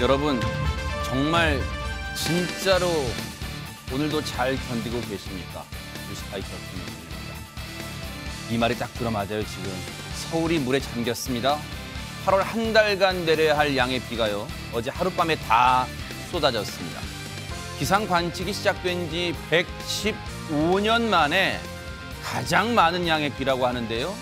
여러분 정말 진짜로 오늘도 잘 견디고 계십니까? 뉴스파이터 김민수입니다. 이 말이 딱 들어맞아요. 지금 서울이 물에 잠겼습니다. 8월 한 달간 내려야 할 양의 비가요. 어제 하룻밤에 다 쏟아졌습니다. 기상 관측이 시작된 지 115년 만에 가장 많은 양의 비라고 하는데요.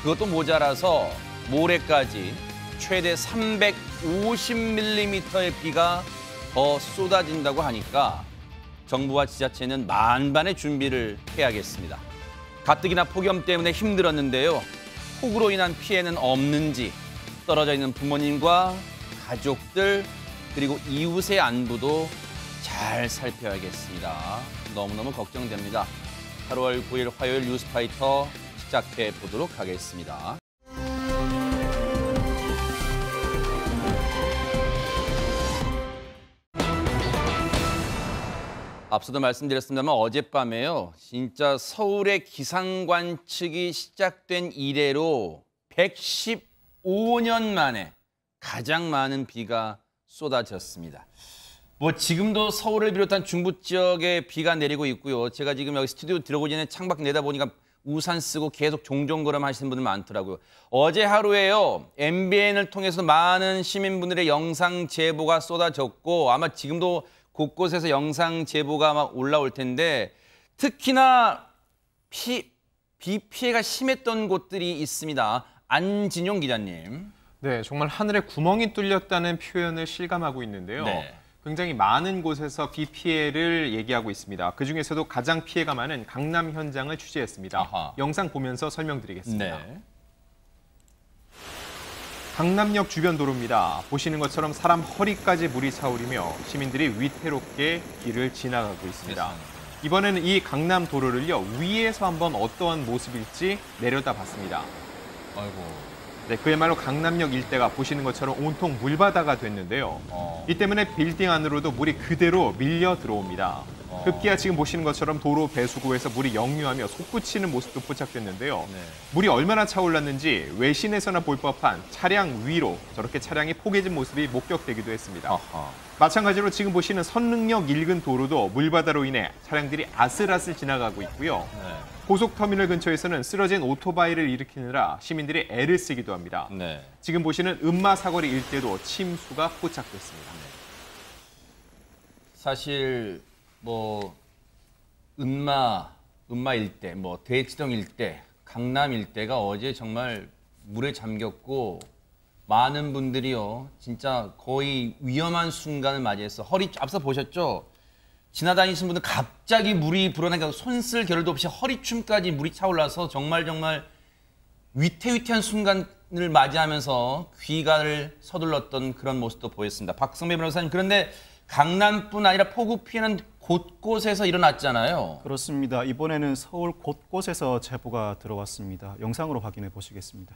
그것도 모자라서 모레까지 최대 350mm의 비가 더 쏟아진다고 하니까 정부와 지자체는 만반의 준비를 해야겠습니다. 가뜩이나 폭염 때문에 힘들었는데요. 폭우로 인한 피해는 없는지 떨어져 있는 부모님과 가족들 그리고 이웃의 안부도 잘 살펴야겠습니다. 너무너무 걱정됩니다. 8월 9일 화요일 뉴스파이터 시작해 보도록 하겠습니다. 앞서도 말씀드렸습니다만 어젯밤에요. 진짜 서울의 기상 관측이 시작된 이래로 115년 만에 가장 많은 비가 쏟아졌습니다. 뭐 지금도 서울을 비롯한 중부 지역에 비가 내리고 있고요. 제가 지금 여기 스튜디오 들어오기 전에 창밖 내다보니까 우산 쓰고 계속 종종걸음 하시는 분들 많더라고요. 어제 하루에요. MBN을 통해서 많은 시민분들의 영상 제보가 쏟아졌고 아마 지금도 곳곳에서 영상 제보가 막 올라올 텐데 특히나 비 피해가 심했던 곳들이 있습니다. 안진용 기자님. 네, 정말 하늘에 구멍이 뚫렸다는 표현을 실감하고 있는데요. 네. 굉장히 많은 곳에서 비 피해를 얘기하고 있습니다. 그중에서도 가장 피해가 많은 강남 현장을 취재했습니다. 아하. 영상 보면서 설명드리겠습니다. 네. 강남역 주변 도로입니다. 보시는 것처럼 사람 허리까지 물이 차오르며 시민들이 위태롭게 길을 지나가고 있습니다. 이번에는 이 강남 도로를요 위에서 한번 어떠한 모습일지 내려다봤습니다. 아이고. 네, 그야말로 강남역 일대가 보시는 것처럼 온통 물바다가 됐는데요. 이 때문에 빌딩 안으로도 물이 그대로 밀려 들어옵니다. 급기야 지금 보시는 것처럼 도로 배수구에서 물이 역류하며 솟구치는 모습도 포착됐는데요. 네. 물이 얼마나 차올랐는지 외신에서나 볼 법한 차량 위로 저렇게 차량이 포개진 모습이 목격되기도 했습니다. 아하. 마찬가지로 지금 보시는 선릉역 인근 도로도 물바다로 인해 차량들이 아슬아슬 지나가고 있고요. 네. 고속터미널 근처에서는 쓰러진 오토바이를 일으키느라 시민들이 애를 쓰기도 합니다. 네. 지금 보시는 은마 사거리 일대도 침수가 포착됐습니다. 사실 뭐 은마 일대, 뭐 대치동 일대, 강남 일대가 어제 정말 물에 잠겼고 많은 분들이요 진짜 거의 위험한 순간을 맞이해서 앞서 보셨죠? 지나다니신 분들 갑자기 물이 불어나니까 손 쓸 겨를도 없이 허리춤까지 물이 차올라서 정말 위태위태한 순간을 맞이하면서 귀가를 서둘렀던 그런 모습도 보였습니다. 박성배 변호사님, 그런데 강남뿐 아니라 폭우 피해는 곳곳에서 일어났잖아요. 그렇습니다. 이번에는 서울 곳곳에서 제보가 들어왔습니다. 영상으로 확인해 보시겠습니다.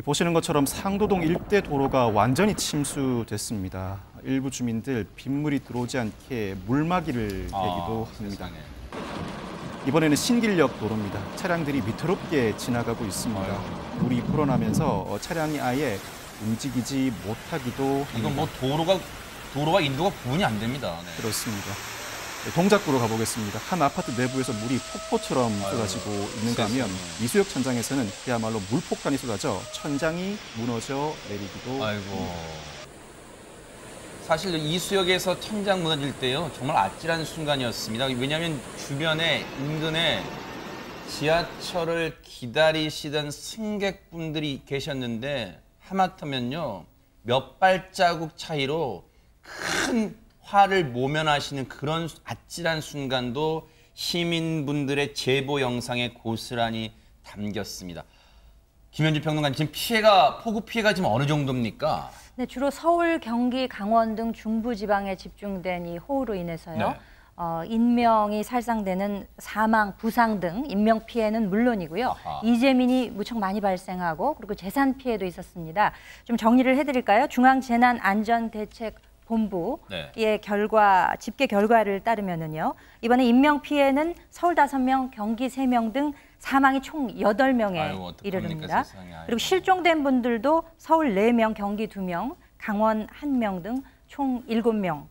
보시는 것처럼 상도동 일대 도로가 완전히 침수됐습니다. 일부 주민들 빗물이 들어오지 않게 물막이를 내기도 합니다. 세상에. 이번에는 신길역 도로입니다. 차량들이 위태롭게 지나가고 있습니다. 물이 불어나면서 차량이 아예 움직이지 못하기도 합니다. 이건 뭐 도로와 인도가 구분이 안 됩니다. 네. 그렇습니다. 동작구로 가보겠습니다. 한 아파트 내부에서 물이 폭포처럼 쏟아지고 있는가 하면 이수역 천장에서는 그야말로 물폭탄이 쏟아져 천장이 무너져 내리기도 아이고. 합니다. 사실 이수역에서 천장 무너질 때요 정말 아찔한 순간이었습니다. 왜냐하면 주변에 인근에 지하철을 기다리시던 승객분들이 계셨는데 하마터면요 몇 발자국 차이로 큰 화를 모면하시는 그런 아찔한 순간도 시민분들의 제보 영상에 고스란히 담겼습니다. 김현주 평론가님, 지금 폭우 피해가 지금 어느 정도입니까? 네, 주로 서울, 경기, 강원 등 중부지방에 집중된 이 호우로 인해서요. 네. 인명이 살상되는 사망, 부상 등 인명 피해는 물론이고요. 아하. 이재민이 무척 많이 발생하고 그리고 재산 피해도 있었습니다. 좀 정리를 해드릴까요? 중앙재난안전대책본부의 네. 집계 결과를 따르면은요. 이번에 인명 피해는 서울 5명, 경기 3명 등 사망이 총 8명에 아이고, 이르릅니다. 세상에. 아이고. 그리고 실종된 분들도 서울 4명, 경기 2명, 강원 1명 등 총 7명.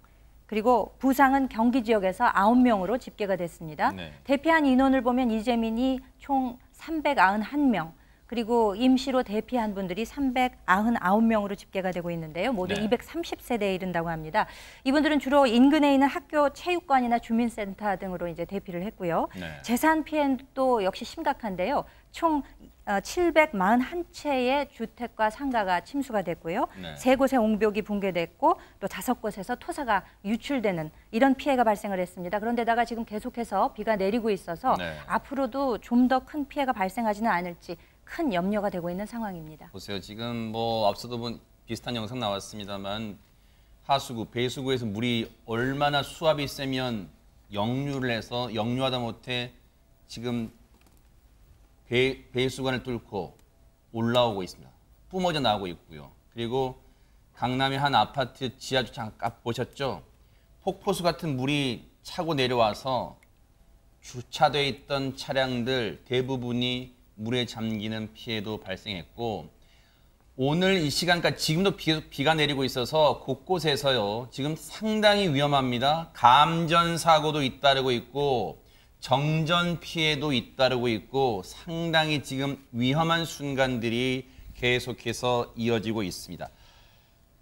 그리고 부상은 경기 지역에서 9명으로 집계가 됐습니다. 네. 대피한 인원을 보면 이재민이 총 391명, 그리고 임시로 대피한 분들이 399명으로 집계가 되고 있는데요. 모두 네. 230세대에 이른다고 합니다. 이분들은 주로 인근에 있는 학교, 체육관이나 주민센터 등으로 이제 대피를 했고요. 네. 재산 피해도 역시 심각한데요. 총 741채의 주택과 상가가 침수가 됐고요. 네. 3곳에 옹벽이 붕괴됐고 또 5곳에서 토사가 유출되는 이런 피해가 발생을 했습니다. 그런데다가 지금 계속해서 비가 내리고 있어서 네. 앞으로도 좀 더 큰 피해가 발생하지는 않을지 큰 염려가 되고 있는 상황입니다. 보세요. 지금 뭐 앞서도 비슷한 영상 나왔습니다만 하수구, 배수구에서 물이 얼마나 수압이 세면 역류를 해서 역류하다 못해 지금 배수관을 뚫고 올라오고 있습니다. 뿜어져 나오고 있고요. 그리고 강남의 한 아파트 지하주차 아까 보셨죠? 폭포수 같은 물이 차고 내려와서 주차되어 있던 차량들 대부분이 물에 잠기는 피해도 발생했고 오늘 이 시간까지 지금도 비가 내리고 있어서 곳곳에서요. 지금 상당히 위험합니다. 감전 사고도 잇따르고 있고 정전 피해도 잇따르고 있고 상당히 지금 위험한 순간들이 계속해서 이어지고 있습니다.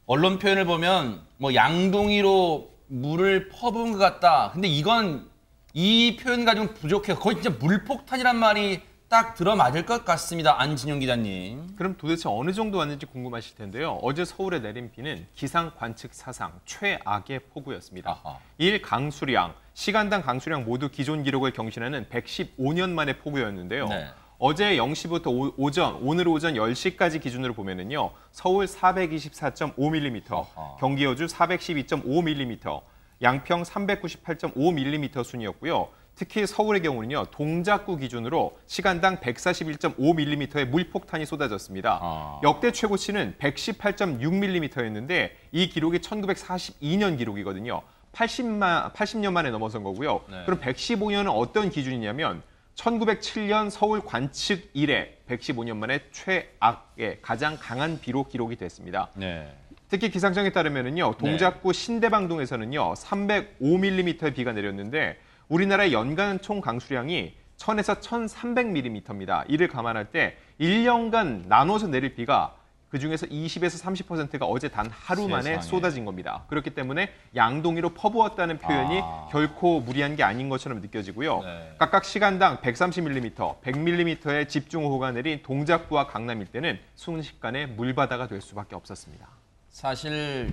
언론 표현을 보면 뭐 양동이로 물을 퍼부은 것 같다. 근데 이건 이 표현 가지고 부족해요. 거의 진짜 물폭탄이란 말이 딱 들어맞을 것 같습니다. 안진용 기자님. 그럼 도대체 어느 정도 왔는지 궁금하실 텐데요. 어제 서울에 내린 비는 기상 관측 사상 최악의 폭우였습니다. 아하. 일 강수량, 시간당 강수량 모두 기존 기록을 경신하는 115년 만의 폭우였는데요. 네. 어제 0시부터 오늘 오전 10시까지 기준으로 보면은요. 서울 424.5mm, 아하. 경기 여주 412.5mm, 양평 398.5mm 순이었고요. 특히 서울의 경우는요. 동작구 기준으로 시간당 141.5mm의 물폭탄이 쏟아졌습니다. 역대 최고치는 118.6mm였는데 이 기록이 1942년 기록이거든요. 80년 만에 넘어선 거고요. 네. 그럼 115년은 어떤 기준이냐면 1907년 서울 관측 이래 115년 만에 최악의 가장 강한 비로 기록이 됐습니다. 네. 특히 기상청에 따르면은요. 동작구 신대방동에서는요. 305mm의 비가 내렸는데 우리나라의 연간 총 강수량이 1000에서 1300mm입니다. 이를 감안할 때 1년간 나눠서 내릴 비가 그중에서 20에서 30%가 어제 단 하루 만에 세상에. 쏟아진 겁니다. 그렇기 때문에 양동이로 퍼부었다는 표현이 결코 무리한 게 아닌 것처럼 느껴지고요. 네. 각각 시간당 130mm, 100mm의 집중호우가 내린 동작구와 강남 일대는 순식간에 물바다가 될 수밖에 없었습니다. 사실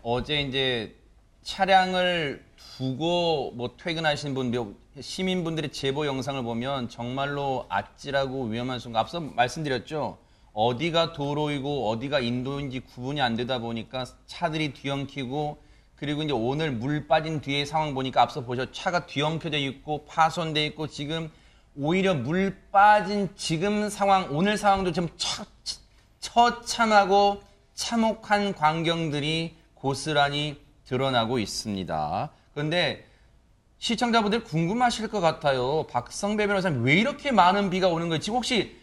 어제 이제 차량을 두고 뭐 퇴근하신 분, 시민분들의 제보 영상을 보면 정말로 아찔하고 위험한 순간. 앞서 말씀드렸죠. 어디가 도로이고 어디가 인도인지 구분이 안 되다 보니까 차들이 뒤엉키고 그리고 이제 오늘 물 빠진 뒤에 상황 보니까 앞서 보셨죠. 차가 뒤엉켜져 있고 파손돼 있고 지금 오히려 물 빠진 지금 상황, 오늘 상황도 좀 처참하고 참혹한 광경들이 고스란히 드러나고 있습니다. 그런데 시청자분들 궁금하실 것 같아요. 박성배 변호사님 왜 이렇게 많은 비가 오는 거예요? 지금 혹시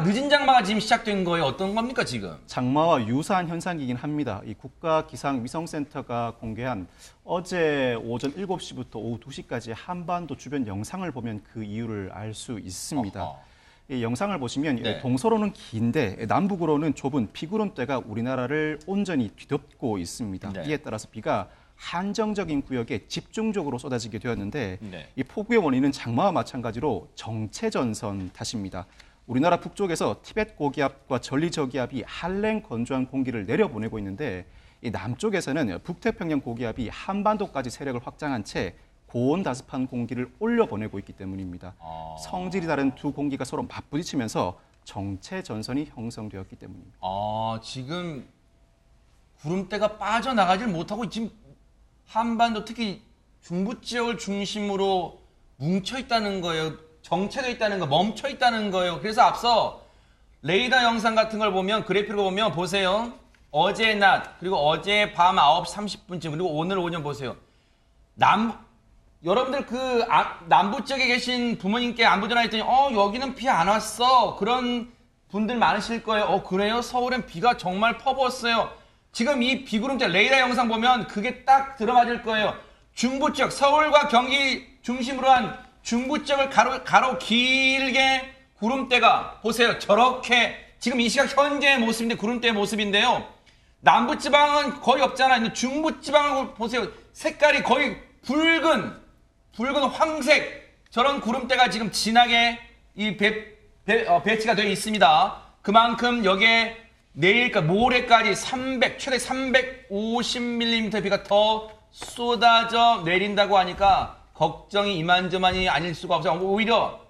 늦은 장마가 지금 시작된 거예요? 어떤 겁니까 지금? 장마와 유사한 현상이긴 합니다. 이 국가기상위성센터가 공개한 어제 오전 7시부터 오후 2시까지 한반도 주변 영상을 보면 그 이유를 알 수 있습니다. 어허. 이 영상을 보시면 네. 동서로는 긴데 남북으로는 좁은 비구름대가 우리나라를 온전히 뒤덮고 있습니다. 네. 이에 따라서 비가 한정적인 구역에 집중적으로 쏟아지게 되었는데 네. 이 폭우의 원인은 장마와 마찬가지로 정체전선 탓입니다. 우리나라 북쪽에서 티벳 고기압과 전리 저기압이 한랭 건조한 공기를 내려보내고 있는데 이 남쪽에서는 북태평양 고기압이 한반도까지 세력을 확장한 채 고온 다습한 공기를 올려보내고 있기 때문입니다. 성질이 다른 두 공기가 서로 맞부딪히면서 정체전선이 형성되었기 때문입니다. 지금 구름대가 빠져나가질 못하고 지금 한반도 특히 중부 지역을 중심으로 뭉쳐 있다는 거예요. 정체되어 있다는 거, 멈춰 있다는 거예요. 그래서 앞서 레이더 영상 같은 걸 보면 그래픽을 보면 보세요. 어제 낮 그리고 어제 밤 9시 30분쯤 그리고 오늘 오전 보세요. 여러분들 남부 지역에 계신 부모님께 안부 전화했더니 여기는 비 안 왔어. 그런 분들 많으실 거예요. 그래요? 서울엔 비가 정말 퍼부었어요. 지금 이 비구름대 레이더 영상 보면 그게 딱 들어맞을 거예요. 중부 지역, 서울과 경기 중심으로 한 중부 지역을 가로 길게 구름대가 보세요. 저렇게 지금 이 시각 현재의 모습인데 구름대의 모습인데요. 남부 지방은 거의 없잖아요. 중부 지방을 보세요. 색깔이 거의 붉은 황색 저런 구름대가 지금 진하게 이 배치가 되어 있습니다. 그만큼 여기에 내일, 그러니까 모레까지 최대 350mm 비가 더 쏟아져 내린다고 하니까 걱정이 이만저만이 아닐 수가 없어요. 오히려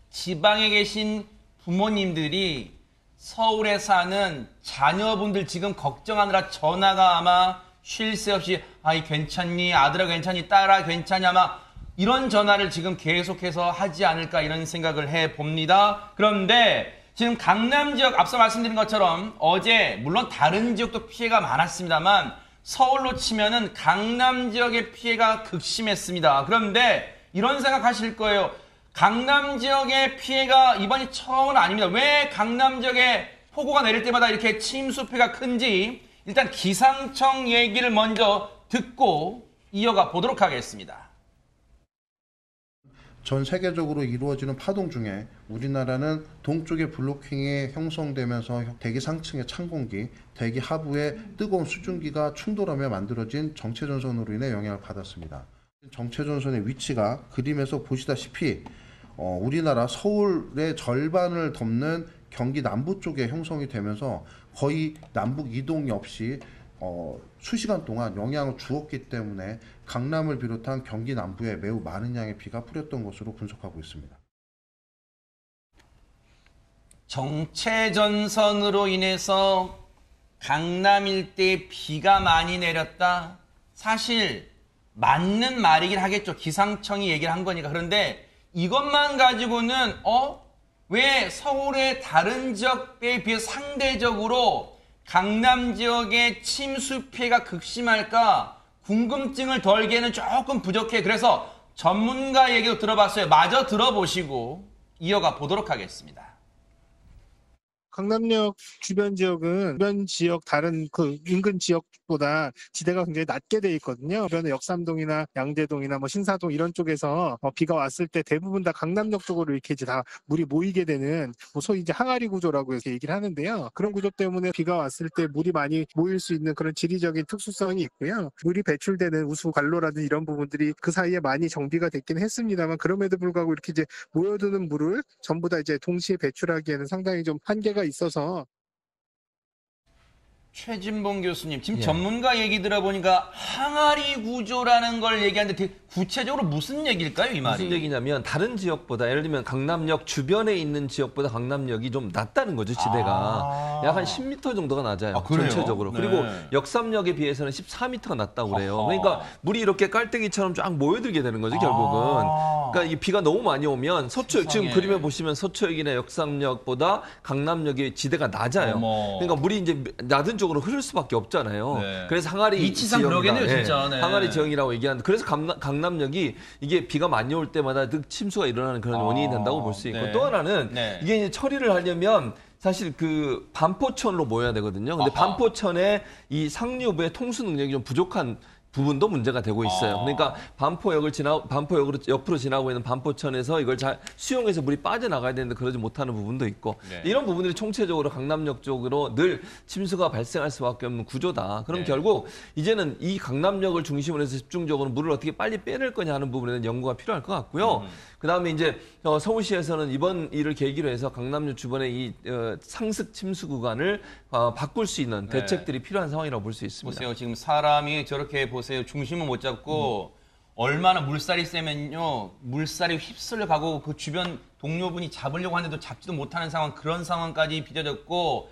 지방에 계신 부모님들이 서울에 사는 자녀분들 지금 걱정하느라 전화가 아마 쉴 새 없이 아이 괜찮니? 아들아 괜찮니? 딸아 괜찮니? 아마 이런 전화를 지금 계속해서 하지 않을까 이런 생각을 해봅니다. 그런데 지금 강남 지역 앞서 말씀드린 것처럼 어제 물론 다른 지역도 피해가 많았습니다만 서울로 치면은 강남 지역의 피해가 극심했습니다. 그런데 이런 생각하실 거예요. 강남 지역의 피해가 이번이 처음은 아닙니다. 왜 강남 지역에 폭우가 내릴 때마다 이렇게 침수 피해가 큰지 일단 기상청 얘기를 먼저 듣고 이어가 보도록 하겠습니다. 전 세계적으로 이루어지는 파동 중에 우리나라는 동쪽의 블로킹이 형성되면서 대기 상층의 찬 공기, 대기 하부의 뜨거운 수증기가 충돌하며 만들어진 정체전선으로 인해 영향을 받았습니다. 정체전선의 위치가 그림에서 보시다시피 우리나라 서울의 절반을 덮는 경기 남부 쪽에 형성이 되면서 거의 남북 이동이 없이 수시간 동안 영향을 주었기 때문에 강남을 비롯한 경기 남부에 매우 많은 양의 비가 뿌렸던 것으로 분석하고 있습니다. 정체전선으로 인해서 강남 일대에 비가 많이 내렸다. 사실 맞는 말이긴 하겠죠. 기상청이 얘기를 한 거니까. 그런데 이것만 가지고는 왜 서울의 다른 지역에 비해 상대적으로 강남 지역의 침수 피해가 극심할까 궁금증을 덜기에는 조금 부족해. 그래서 전문가 얘기도 들어봤어요. 마저 들어보시고 이어가 보도록 하겠습니다. 강남역 주변 지역은 주변 지역 다른 그 인근 지역보다 지대가 굉장히 낮게 돼 있거든요. 주변에 역삼동이나 양재동이나 뭐 신사동 이런 쪽에서 비가 왔을 때 대부분 다 강남역 쪽으로 이렇게 이제 다 물이 모이게 되는 소위 이제 항아리 구조라고 이렇게 얘기를 하는데요. 그런 구조 때문에 비가 왔을 때 물이 많이 모일 수 있는 그런 지리적인 특수성이 있고요. 물이 배출되는 우수 관로라든지 이런 부분들이 그 사이에 많이 정비가 됐긴 했습니다만 그럼에도 불구하고 이렇게 이제 모여드는 물을 전부 다 이제 동시에 배출하기에는 상당히 좀 한계가 있어서. 최진봉 교수님, 지금 전문가 얘기 들어보니까 항아리 구조라는 걸 얘기하는데 되게 구체적으로 무슨 얘기일까요, 이 말이? 무슨 얘기냐면 다른 지역보다 예를 들면 강남역 주변에 있는 지역보다 강남역이 좀 낮다는 거죠, 지대가. 약 한 10m 정도가 낮아요, 전체적으로. 네. 그리고 역삼역에 비해서는 14m가 낮다고 그래요. 그러니까 물이 이렇게 깔때기처럼 쫙 모여들게 되는 거죠, 결국은. 그러니까 이 비가 너무 많이 오면 서초역, 지금 그림에 보시면 서초역이나 역삼역보다 강남역의 지대가 낮아요. 그러니까 물이 이제 낮은 쪽으로 흐를 수밖에 없잖아요. 네. 그래서 항아리 위치상 그러겠네요, 진짜. 네. 항아리 지형이라고 얘기하는데 그래서 강남역이 이게 비가 많이 올 때마다 침수가 일어나는 그런 원인이 된다고 볼 수 있고 네. 또 하나는 이게 이제 처리를 하려면 사실 그 반포천으로 모여야 되거든요. 근데 반포천에 이 상류부의 통수 능력이 좀 부족한 부분도 문제가 되고 있어요. 그러니까 반포역으로 옆으로 지나고 있는 반포천에서 이걸 잘 수용해서 물이 빠져나가야 되는데 그러지 못하는 부분도 있고 이런 부분들이 총체적으로 강남역 쪽으로 늘 침수가 발생할 수밖에 없는 구조다. 그럼 결국 이제는 이 강남역을 중심으로 해서 집중적으로 물을 어떻게 빨리 빼낼 거냐 하는 부분에는 연구가 필요할 것 같고요. 그다음에 이제 서울시에서는 이번 일을 계기로 해서 강남역 주변의 이 상습 침수 구간을 바꿀 수 있는 대책들이 필요한 상황이라고 볼 수 있습니다. 보세요. 지금 사람이 저렇게 보세요. 중심을 못 잡고 얼마나 물살이 세면요. 물살이 휩쓸려 가고 그 주변 동료분이 잡으려고 하는데도 잡지도 못하는 상황, 그런 상황까지 빚어졌고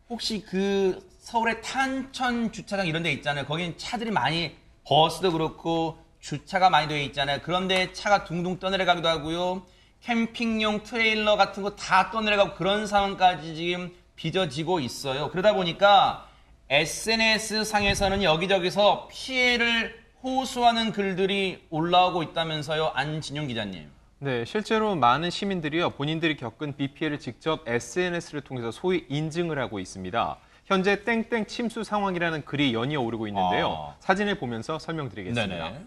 혹시 그 서울의 탄천 주차장 이런 데 있잖아요. 거긴 차들이 많이 버스도 그렇고 주차가 많이 되어 있잖아요. 그런데 차가 둥둥 떠내려가기도 하고요. 캠핑용 트레일러 같은 거 다 떠내려가고 그런 상황까지 지금 빚어지고 있어요. 그러다 보니까 SNS상에서는 여기저기서 피해를 호소하는 글들이 올라오고 있다면서요. 안진용 기자님. 네, 실제로 많은 시민들이요. 본인들이 겪은 비 피해를 직접 SNS를 통해서 소위 인증을 하고 있습니다. 현재 땡땡 침수 상황이라는 글이 연이어 오르고 있는데요. 사진을 보면서 설명드리겠습니다. 네네.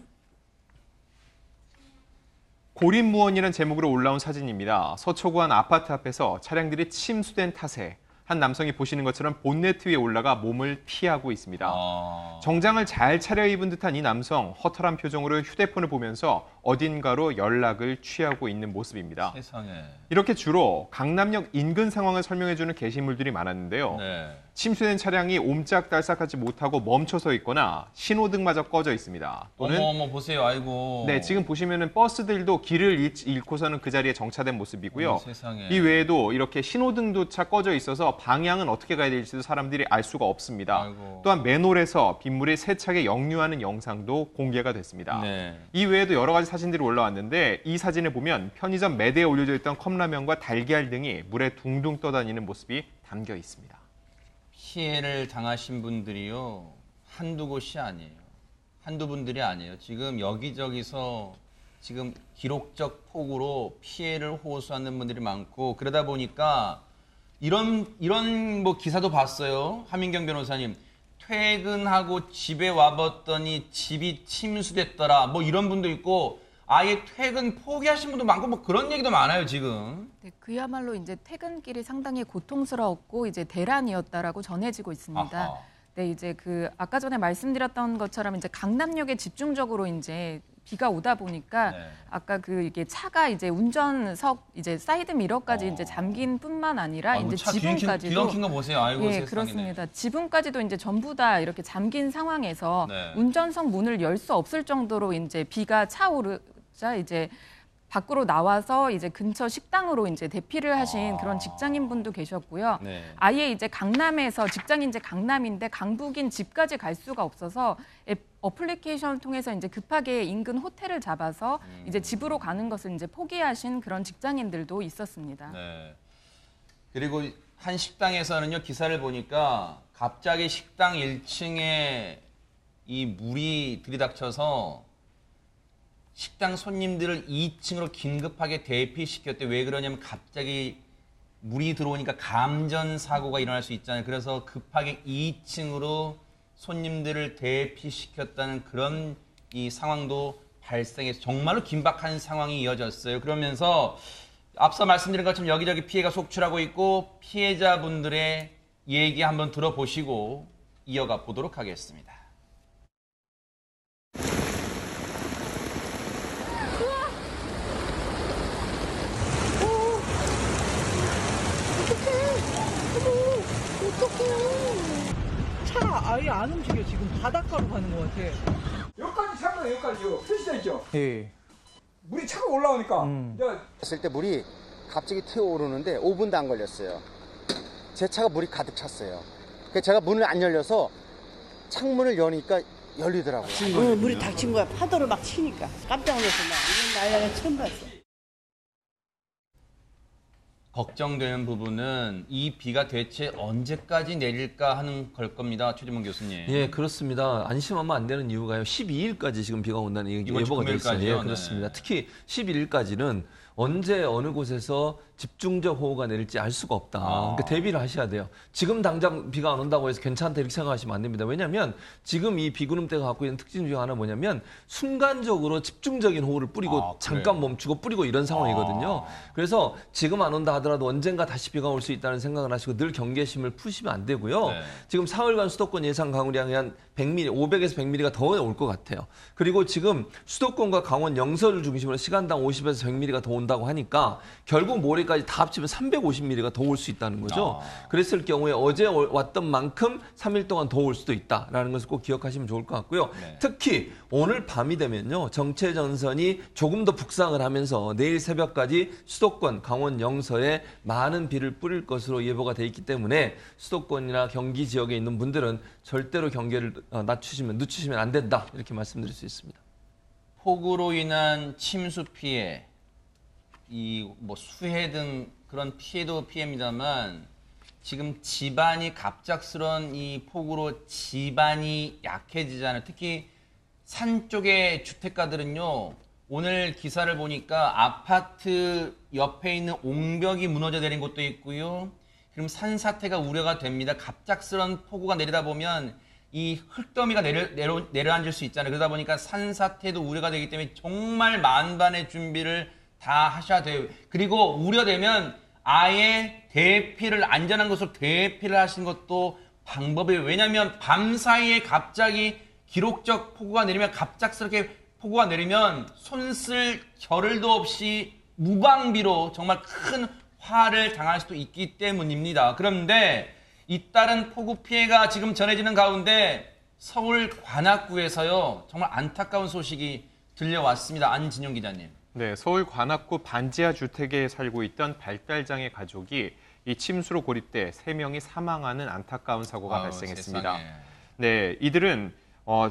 고립무원이라는 제목으로 올라온 사진입니다. 서초구한 아파트 앞에서 차량들이 침수된 탓에 한 남성이 보시는 것처럼 본네트 위에 올라가 몸을 피하고 있습니다. 정장을 잘 차려입은 듯한 이 남성, 허탈한 표정으로 휴대폰을 보면서 어딘가로 연락을 취하고 있는 모습입니다. 세상에. 이렇게 주로 강남역 인근 상황을 설명해주는 게시물들이 많았는데요. 네. 침수된 차량이 옴짝달싹하지 못하고 멈춰서 있거나 신호등마저 꺼져 있습니다. 또는 어머 보세요. 아이고. 네, 지금 보시면은 버스들도 길을 잃고서는 그 자리에 정차된 모습이고요. 세상에. 이 외에도 이렇게 신호등조차 꺼져 있어서 방향은 어떻게 가야 될지도 사람들이 알 수가 없습니다. 아이고. 또한 맨홀에서 빗물이 세차게 역류하는 영상도 공개가 됐습니다. 네. 이 외에도 여러 가지 사진들이 올라왔는데 이 사진을 보면 편의점 매대에 올려져 있던 컵라면과 달걀 등이 물에 둥둥 떠다니는 모습이 담겨 있습니다. 피해를 당하신 분들이요. 한두 곳이 아니에요. 한두 분들이 아니에요. 지금 여기저기서 지금 기록적 폭우로 피해를 호소하는 분들이 많고 그러다 보니까 이런 뭐 기사도 봤어요. 하민경 변호사님. 퇴근하고 집에 와봤더니 집이 침수됐더라. 뭐 이런 분도 있고 아예 퇴근 포기하신 분도 많고 뭐 그런 얘기도 많아요, 지금. 네, 그야말로 이제 퇴근길이 상당히 고통스러웠고 이제 대란이었다라고 전해지고 있습니다. 아하. 네, 이제 그 아까 전에 말씀드렸던 것처럼 이제 강남역에 집중적으로 이제 비가 오다 보니까 네. 아까 그 이게 차가 이제 운전석 이제 사이드 미러까지 이제 잠긴 뿐만 아니라 아이고, 이제 차 지붕까지도 뒤엉킨 거 보세요. 아이고 예, 세상에. 그렇습니다. 지붕까지도 이제 전부 다 이렇게 잠긴 상황에서 네. 운전석 문을 열 수 없을 정도로 이제 비가 차오르자 이제 밖으로 나와서 이제 근처 식당으로 이제 대피를 하신 그런 직장인분도 계셨고요. 네. 아예 이제 강남에서 직장인 이제 강남인데 강북인 집까지 갈 수가 없어서 어플리케이션을 통해서 이제 급하게 인근 호텔을 잡아서 이제 집으로 가는 것을 이제 포기하신 그런 직장인들도 있었습니다. 네. 그리고 한 식당에서는요, 기사를 보니까 갑자기 식당 1층에 이 물이 들이닥쳐서 식당 손님들을 2층으로 긴급하게 대피시켰대. 왜 그러냐면 갑자기 물이 들어오니까 감전 사고가 일어날 수 있잖아요. 그래서 급하게 2층으로 손님들을 대피시켰다는 그런 이 상황도 발생해서 정말로 긴박한 상황이 이어졌어요. 그러면서 앞서 말씀드린 것처럼 여기저기 피해가 속출하고 있고 피해자분들의 얘기 한번 들어보시고 이어가 보도록 하겠습니다. 차가 아예 안 움직여. 지금 바닷가로 가는 것 같아. 여기까지 차가 여기까지요. 표시돼 있죠? 예. 물이 차가 올라오니까 내가 했을 때 물이 갑자기 튀어오르는데 5분도 안 걸렸어요. 제 차가 물이 가득 찼어요. 그래서 제가 문을 안 열려서 창문을 여니까 열리더라고요. 물이 닥친 거야. 파도를 막 치니까 깜짝 놀랐어. 나 이런 날라가 처음 봤어. 걱정되는 부분은 이 비가 대체 언제까지 내릴까 하는 걸 겁니다. 최진봉 교수님. 예, 그렇습니다. 안심하면 안 되는 이유가요. 12일까지 지금 비가 온다는 예보가 되어 있어요. 예, 그렇습니다. 네. 특히 11일까지는 언제 어느 곳에서 집중적 호우가 내릴지 알 수가 없다. 그러니까 대비를 하셔야 돼요. 지금 당장 비가 안 온다고 해서 괜찮다 이렇게 생각하시면 안 됩니다. 왜냐하면 지금 이 비구름대가 갖고 있는 특징 중에 하나 뭐냐면 순간적으로 집중적인 호우를 뿌리고 잠깐 멈추고 뿌리고 이런 상황이거든요. 그래서 지금 안 온다 하더라도 언젠가 다시 비가 올 수 있다는 생각을 하시고 늘 경계심을 푸시면 안 되고요. 네. 지금 사흘간 수도권 예상 강우량이 한 100mm, 500에서 100mm가 더 올 것 같아요. 그리고 지금 수도권과 강원 영서를 중심으로 시간당 50에서 100mm가 더 온다고 하니까 결국 모레까지 다 합치면 350mm가 더 올 수 있다는 거죠. 그랬을 경우에 어제 왔던 만큼 3일 동안 더 올 수도 있다라는 것을 꼭 기억하시면 좋을 것 같고요. 네. 특히 오늘 밤이 되면요. 정체전선이 조금 더 북상을 하면서 내일 새벽까지 수도권, 강원 영서에 많은 비를 뿌릴 것으로 예보가 돼 있기 때문에 수도권이나 경기 지역에 있는 분들은 절대로 경계를 늦추시면 안 된다. 이렇게 말씀드릴 수 있습니다. 폭우로 인한 침수 피해, 이 뭐 수해 등 그런 피해도 피해입니다만 지금 집안이 갑작스런 이 폭우로 집안이 약해지잖아요. 특히 산 쪽의 주택가들은요. 오늘 기사를 보니까 아파트 옆에 있는 옹벽이 무너져 내린 곳도 있고요. 그럼 산사태가 우려가 됩니다. 갑작스런 폭우가 내리다 보면 이 흙더미가 내려앉을 수 있잖아요. 그러다 보니까 산사태도 우려가 되기 때문에 정말 만반의 준비를 다 하셔야 돼요. 그리고 우려되면 아예 대피를 안전한 곳으로 대피를 하시는 것도 방법이에요. 왜냐하면 밤 사이에 갑자기 기록적 폭우가 내리면 갑작스럽게 폭우가 내리면 손쓸 겨를도 없이 무방비로 정말 큰 화를 당할 수도 있기 때문입니다. 그런데 잇따른 폭우 피해가 지금 전해지는 가운데 서울 관악구에서요. 정말 안타까운 소식이 들려왔습니다. 안진용 기자님. 네, 서울 관악구 반지하 주택에 살고 있던 발달장애 가족이 이 침수로 고립돼 3명이 사망하는 안타까운 사고가 발생했습니다. 세상에. 네, 이들은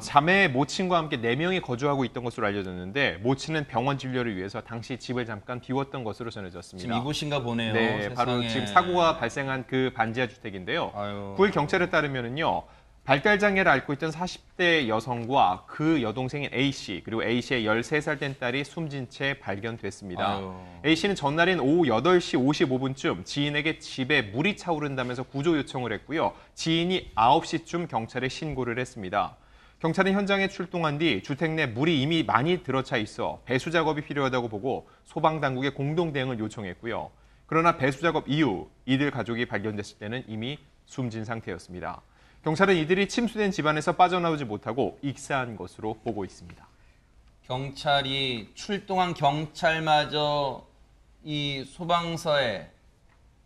자매 모친과 함께 4명이 거주하고 있던 것으로 알려졌는데 모친은 병원 진료를 위해서 당시 집을 잠깐 비웠던 것으로 전해졌습니다. 지금 이곳인가 보네요. 네, 세상에. 바로 지금 사고가 발생한 그 반지하 주택인데요. 아유. 9일 경찰에 따르면은요. 발달장애를 앓고 있던 40대 여성과 그 여동생인 A씨 그리고 A씨의 13살 된 딸이 숨진 채 발견됐습니다. 아유. A씨는 전날인 오후 8시 55분쯤 지인에게 집에 물이 차오른다면서 구조 요청을 했고요. 지인이 9시쯤 경찰에 신고를 했습니다. 경찰은 현장에 출동한 뒤 주택 내 물이 이미 많이 들어차 있어 배수 작업이 필요하다고 보고 소방당국에 공동 대응을 요청했고요. 그러나 배수 작업 이후 이들 가족이 발견됐을 때는 이미 숨진 상태였습니다. 경찰은 이들이 침수된 집안에서 빠져나오지 못하고 익사한 것으로 보고 있습니다. 경찰이 출동한 경찰마저 이 소방서에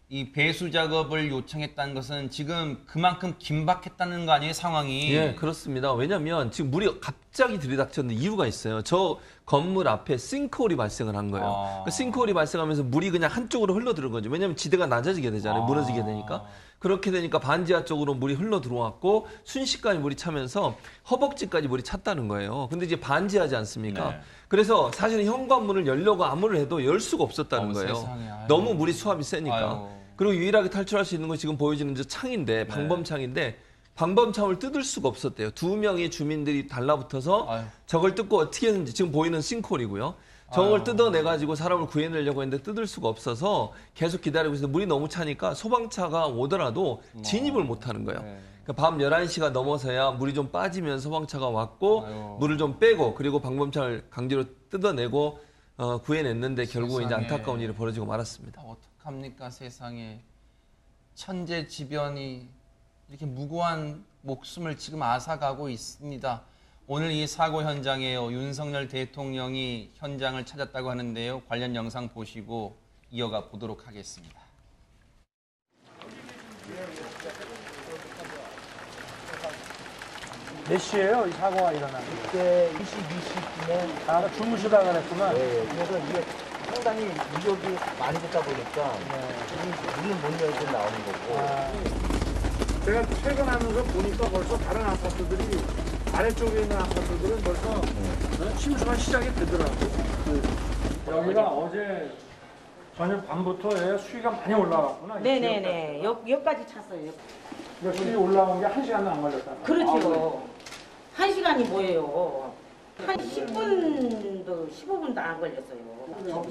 이 배수 작업을 요청했다는 것은 지금 그만큼 긴박했다는 거 아니에요, 상황이? 예, 그렇습니다. 왜냐하면 지금 물이 갑자기 들이닥쳤는데 이유가 있어요. 저 건물 앞에 싱크홀이 발생을 한 거예요. 그 싱크홀이 발생하면서 물이 그냥 한쪽으로 흘러들은 거죠. 왜냐하면 지대가 낮아지게 되잖아요. 무너지게 되니까. 그렇게 되니까 반지하 쪽으로 물이 흘러 들어왔고 순식간에 물이 차면서 허벅지까지 물이 찼다는 거예요. 근데 이제 반지하지 않습니까? 네. 그래서 사실은 현관문을 열려고 아무를 해도 열 수가 없었다는 거예요. 세상에, 아유. 너무 물이 수압이 세니까. 아유. 그리고 유일하게 탈출할 수 있는 건 지금 보여지는 저 창인데 방범창인데 방범창을 뜯을 수가 없었대요. 2명의 주민들이 달라붙어서 아유. 저걸 뜯고 어떻게 했는지 지금 보이는 싱크홀이고요. 저걸 뜯어내가지고 사람을 구해내려고 했는데 뜯을 수가 없어서 계속 기다리고 있었는데 물이 너무 차니까 소방차가 오더라도 진입을 못하는 거예요. 그러니까 밤 11시가 넘어서야 물이 좀 빠지면 소방차가 왔고 물을 좀 빼고 그리고 방범차를 강제로 뜯어내고 구해냈는데 결국 이제 안타까운 일이 벌어지고 말았습니다. 어떡합니까, 세상에. 천재지변이 이렇게 무고한 목숨을 지금 앗아가고 있습니다. 오늘 이 사고 현장에요. 윤석열 대통령이 현장을 찾았다고 하는데요. 관련 영상 보시고 이어가 보도록 하겠습니다. 몇 시에요? 이 사고가 일어난 게? 그때 22시쯤에 아, 주무시다가 그랬구만. 네, 그래서 이게 상당히 위력이 많이 됐다 보니까 이 문을 못 열고 나오는 거고. 제가 퇴근하면서 보니까 벌써 다른 아파트들이 아래쪽에 있는 아파트들은 벌써 침수가 시작이 되더라고요. 여기가 어제 저녁 밤부터 수위가 많이 올라갔구나. 네네네. 여기까지 찼어요. 그러니까 수위 올라온 게 1시간도 안 걸렸다. 그렇죠. 1시간이 뭐예요. 한 10분도 15분도 안 걸렸어요.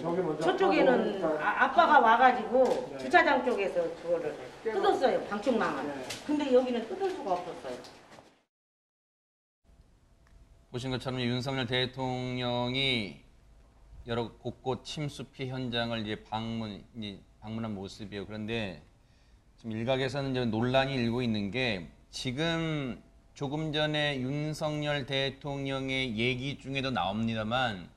저기 먼저 저쪽에는 아빠가 와가지고 주차장 쪽에서 그거를 뜯었어요. 방충망을. 근데 여기는 뜯을 수가 없었어요. 보신 것처럼 윤석열 대통령이 여러 곳곳 침수 피해 현장을 이제 방문한 모습이에요. 그런데 지금 일각에서는 이제 논란이 일고 있는 게 지금 조금 전에 윤석열 대통령의 얘기 중에도 나옵니다만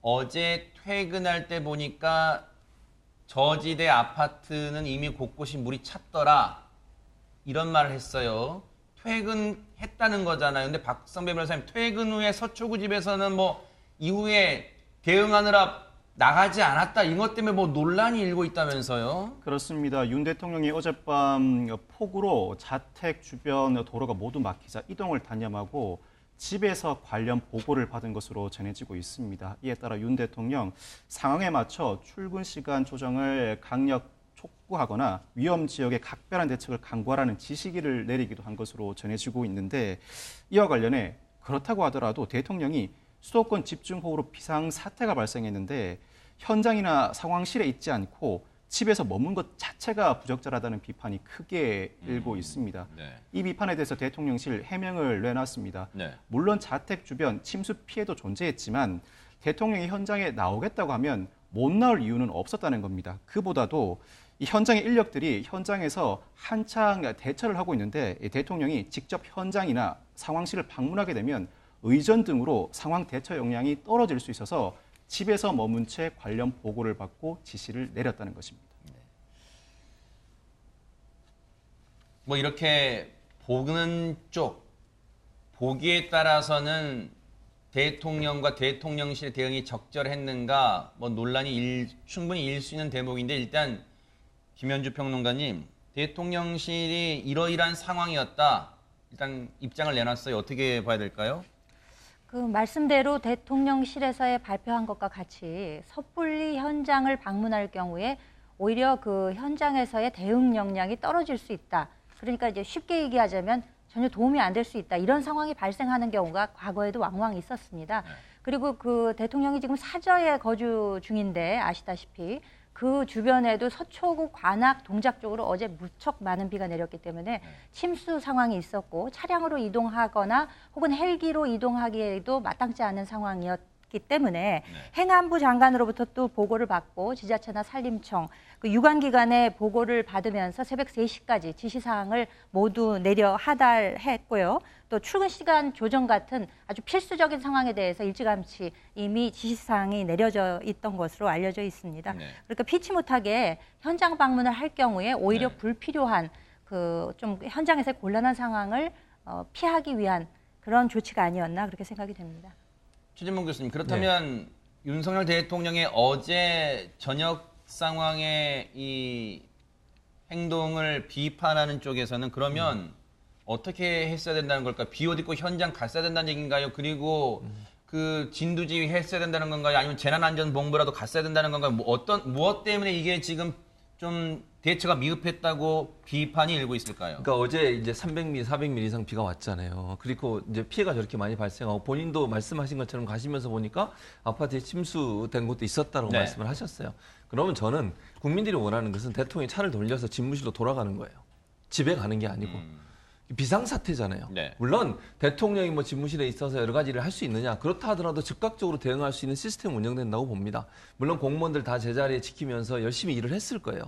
어제 퇴근할 때 보니까 저지대 아파트는 이미 곳곳이 물이 찼더라. 이런 말을 했어요. 퇴근했다는 거잖아요. 근데 박성배 변호사님, 퇴근 후에 서초구 집에서는 뭐 이후에 대응하느라 나가지 않았다. 이것 때문에 뭐 논란이 일고 있다면서요? 그렇습니다. 윤 대통령이 어젯밤 폭우로 자택 주변 도로가 모두 막히자 이동을 단념하고 집에서 관련 보고를 받은 것으로 전해지고 있습니다. 이에 따라 윤 대통령 상황에 맞춰 출근 시간 조정을 강력 촉구하거나 위험 지역에 각별한 대책을 강구하라는 지시기를 내리기도 한 것으로 전해지고 있는데 이와 관련해 그렇다고 하더라도 대통령이 수도권 집중호우로 비상사태가 발생했는데 현장이나 상황실에 있지 않고 집에서 머문 것 자체가 부적절하다는 비판이 크게 일고 있습니다. 네. 이 비판에 대해서 대통령실 해명을 내놨습니다. 네. 물론 자택 주변 침수 피해도 존재했지만 대통령이 현장에 나오겠다고 하면 못 나올 이유는 없었다는 겁니다. 그보다도 이 현장의 인력들이 현장에서 한창 대처를 하고 있는데 대통령이 직접 현장이나 상황실을 방문하게 되면 의전 등으로 상황 대처 역량이 떨어질 수 있어서 집에서 머문 채 관련 보고를 받고 지시를 내렸다는 것입니다. 뭐 이렇게 보는 쪽, 보기에 따라서는 대통령과 대통령실 대응이 적절했는가 뭐 논란이 충분히 일 수 있는 대목인데 일단 김현주 평론가님, 대통령실이 이러이러한 상황이었다. 일단 입장을 내놨어요. 어떻게 봐야 될까요? 그 말씀대로 대통령실에서의 발표한 것과 같이 섣불리 현장을 방문할 경우에 오히려 그 현장에서의 대응 역량이 떨어질 수 있다. 그러니까 이제 쉽게 얘기하자면 전혀 도움이 안 될 수 있다. 이런 상황이 발생하는 경우가 과거에도 왕왕 있었습니다. 그리고 그 대통령이 지금 사저에 거주 중인데 아시다시피 그 주변에도 서초구 관악 동작 쪽으로 어제 무척 많은 비가 내렸기 때문에 침수 상황이 있었고 차량으로 이동하거나 혹은 헬기로 이동하기에도 마땅치 않은 상황이었기 때문에 행안부 장관으로부터 또 보고를 받고 지자체나 산림청, 그 유관기관의 보고를 받으면서 새벽 3시까지 지시사항을 모두 내려 하달했고요. 또 출근 시간 조정 같은 아주 필수적인 상황에 대해서 일찌감치 이미 지시사항이 내려져 있던 것으로 알려져 있습니다. 그러니까 피치 못하게 현장 방문을 할 경우에 오히려 불필요한 그 좀 현장에서의 곤란한 상황을 피하기 위한 그런 조치가 아니었나 그렇게 생각이 됩니다. 최진봉 교수님, 그렇다면 윤석열 대통령의 어제 저녁 상황의 이 행동을 비판하는 쪽에서는 그러면 어떻게 했어야 된다는 걸까? 비옷 입고 현장 갔어야 된다는 얘기인가요? 그리고 그 진두지휘 했어야 된다는 건가요? 아니면 재난안전본부라도 갔어야 된다는 건가요? 무엇 때문에 이게 지금 좀 대처가 미흡했다고 비판이 일고 있을까요? 그러니까 어제 이제 300mm, 400mm 이상 비가 왔잖아요. 그리고 이제 피해가 저렇게 많이 발생하고 본인도 말씀하신 것처럼 가시면서 보니까 아파트에 침수된 곳도 있었다고 말씀을 하셨어요. 그러면 저는 국민들이 원하는 것은 대통령이 차를 돌려서 집무실로 돌아가는 거예요. 집에 가는 게 아니고. 비상사태잖아요. 물론 대통령이 뭐 집무실에 있어서 여러 가지를 할 수 있느냐. 그렇다 하더라도 즉각적으로 대응할 수 있는 시스템 운영된다고 봅니다. 물론 공무원들 다 제자리에 지키면서 열심히 일을 했을 거예요.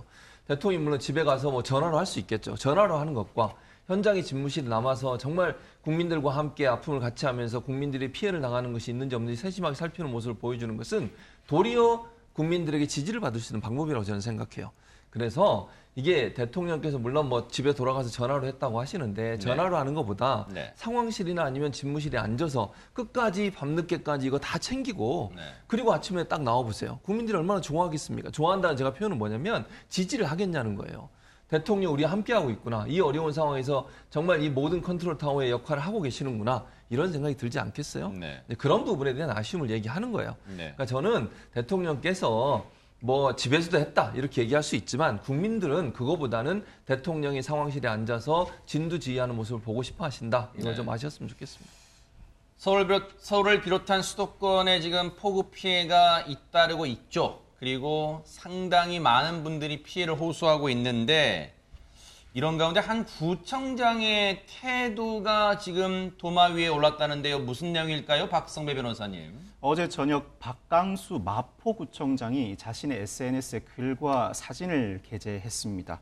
대통령이 물론 집에 가서 뭐 전화로 할 수 있겠죠. 전화로 하는 것과 현장에 집무실에 남아서 정말 국민들과 함께 아픔을 같이 하면서 국민들이 피해를 당하는 것이 있는지 없는지 세심하게 살피는 모습을 보여주는 것은 도리어 국민들에게 지지를 받을 수 있는 방법이라고 저는 생각해요. 그래서 이게 대통령께서 물론 뭐 집에 돌아가서 전화로 했다고 하시는데 전화로 하는 것보다 상황실이나 아니면 집무실에 앉아서 끝까지 밤늦게까지 이거 다 챙기고 그리고 아침에 딱 나와보세요. 국민들이 얼마나 좋아하겠습니까? 좋아한다는 제가 표현은 뭐냐면 지지를 하겠냐는 거예요. 대통령 우리 함께하고 있구나. 이 어려운 상황에서 정말 이 모든 컨트롤 타워의 역할을 하고 계시는구나. 이런 생각이 들지 않겠어요? 그런 부분에 대한 아쉬움을 얘기하는 거예요. 그러니까 저는 대통령께서 뭐 집에서도 했다 이렇게 얘기할 수 있지만 국민들은 그거보다는 대통령이 상황실에 앉아서 진두지휘하는 모습을 보고 싶어 하신다. 이걸 좀 아셨으면 좋겠습니다. 서울을 비롯한 수도권에 지금 폭우 피해가 잇따르고 있죠. 그리고 상당히 많은 분들이 피해를 호소하고 있는데 이런 가운데 한 구청장의 태도가 지금 도마 위에 올랐다는데요. 무슨 내용일까요? 박성배 변호사님. 어제 저녁 박강수 마포구청장이 자신의 SNS에 글과 사진을 게재했습니다.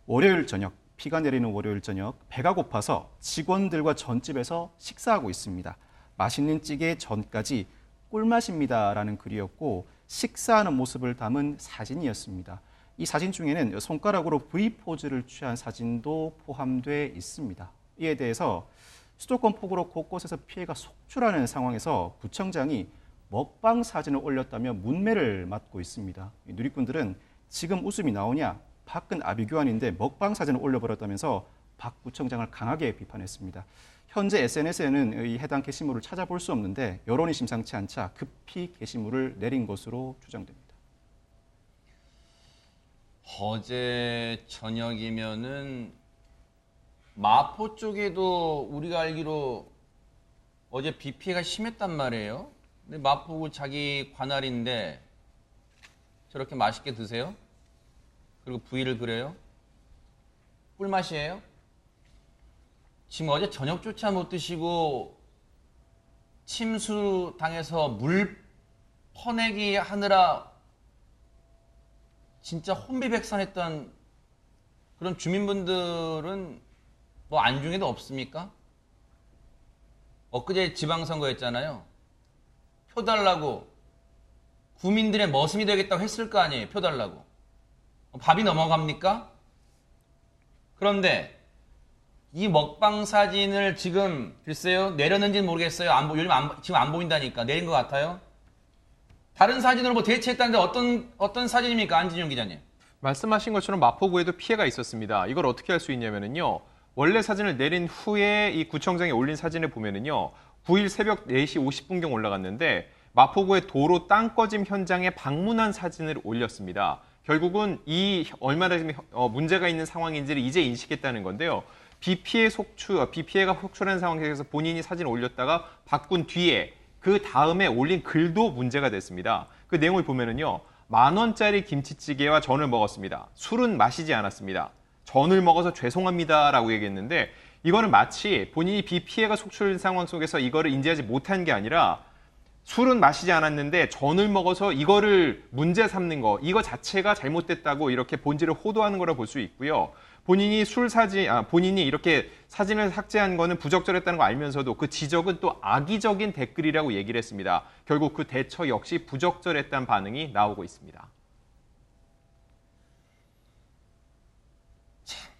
월요일 저녁, 비가 내리는 월요일 저녁, 배가 고파서 직원들과 전집에서 식사하고 있습니다. 맛있는 찌개에 전까지 꿀맛입니다라는 글이었고 식사하는 모습을 담은 사진이었습니다. 이 사진 중에는 손가락으로 V포즈를 취한 사진도 포함돼 있습니다. 이에 대해서 수도권 폭우로 곳곳에서 피해가 속출하는 상황에서 구청장이 먹방 사진을 올렸다며 문매를 맞고 있습니다. 누리꾼들은 지금 웃음이 나오냐? 밖은 아비규환인데 먹방 사진을 올려버렸다면서 박 구청장을 강하게 비판했습니다. 현재 SNS에는 이 해당 게시물을 찾아볼 수 없는데 여론이 심상치 않자 급히 게시물을 내린 것으로 추정됩니다. 어제 저녁이면은 마포 쪽에도 우리가 알기로 어제 비 피해가 심했단 말이에요. 근데 마포구 자기 관할인데 저렇게 맛있게 드세요? 그리고 부위를 그려요? 꿀맛이에요? 지금 어제 저녁조차 못 드시고 침수 당해서 물 퍼내기 하느라 진짜 혼비백산했던 그런 주민분들은 뭐 안중에도 없습니까? 엊그제 지방선거였잖아요. 표 달라고 구민들의 머슴이 되겠다고 했을 거 아니에요. 표 달라고. 밥이 넘어갑니까? 그런데 이 먹방 사진을 지금 글쎄요 내렸는지는 모르겠어요. 요즘 지금 안 보인다니까. 내린 것 같아요. 다른 사진으로 뭐 대체했다는데 어떤 사진입니까? 안진용 기자님. 말씀하신 것처럼 마포구에도 피해가 있었습니다. 이걸 어떻게 할 수 있냐면요. 원래 사진을 내린 후에 이 구청장이 올린 사진을 보면은요. 9일 새벽 4시 50분경 올라갔는데 마포구의 도로 땅 꺼짐 현장에 방문한 사진을 올렸습니다. 결국은 이 얼마나 문제가 있는 상황인지를 이제 인식했다는 건데요. 비 피해가 속출한 상황에서 본인이 사진을 올렸다가 바꾼 뒤에 그 다음에 올린 글도 문제가 됐습니다. 그 내용을 보면은요. 10,000원짜리 김치찌개와 전을 먹었습니다. 술은 마시지 않았습니다. 전을 먹어서 죄송합니다라고 얘기했는데 이거는 마치 본인이 비 피해가 속출한 상황 속에서 이거를 인지하지 못한 게 아니라 술은 마시지 않았는데 전을 먹어서 이거를 문제 삼는 거, 이거 자체가 잘못됐다고 이렇게 본질을 호도하는 거라 볼 수 있고요. 본인이 이렇게 사진을 삭제한 거는 부적절했다는 거 알면서도 그 지적은 또 악의적인 댓글이라고 얘기를 했습니다. 결국 그 대처 역시 부적절했다는 반응이 나오고 있습니다. 참,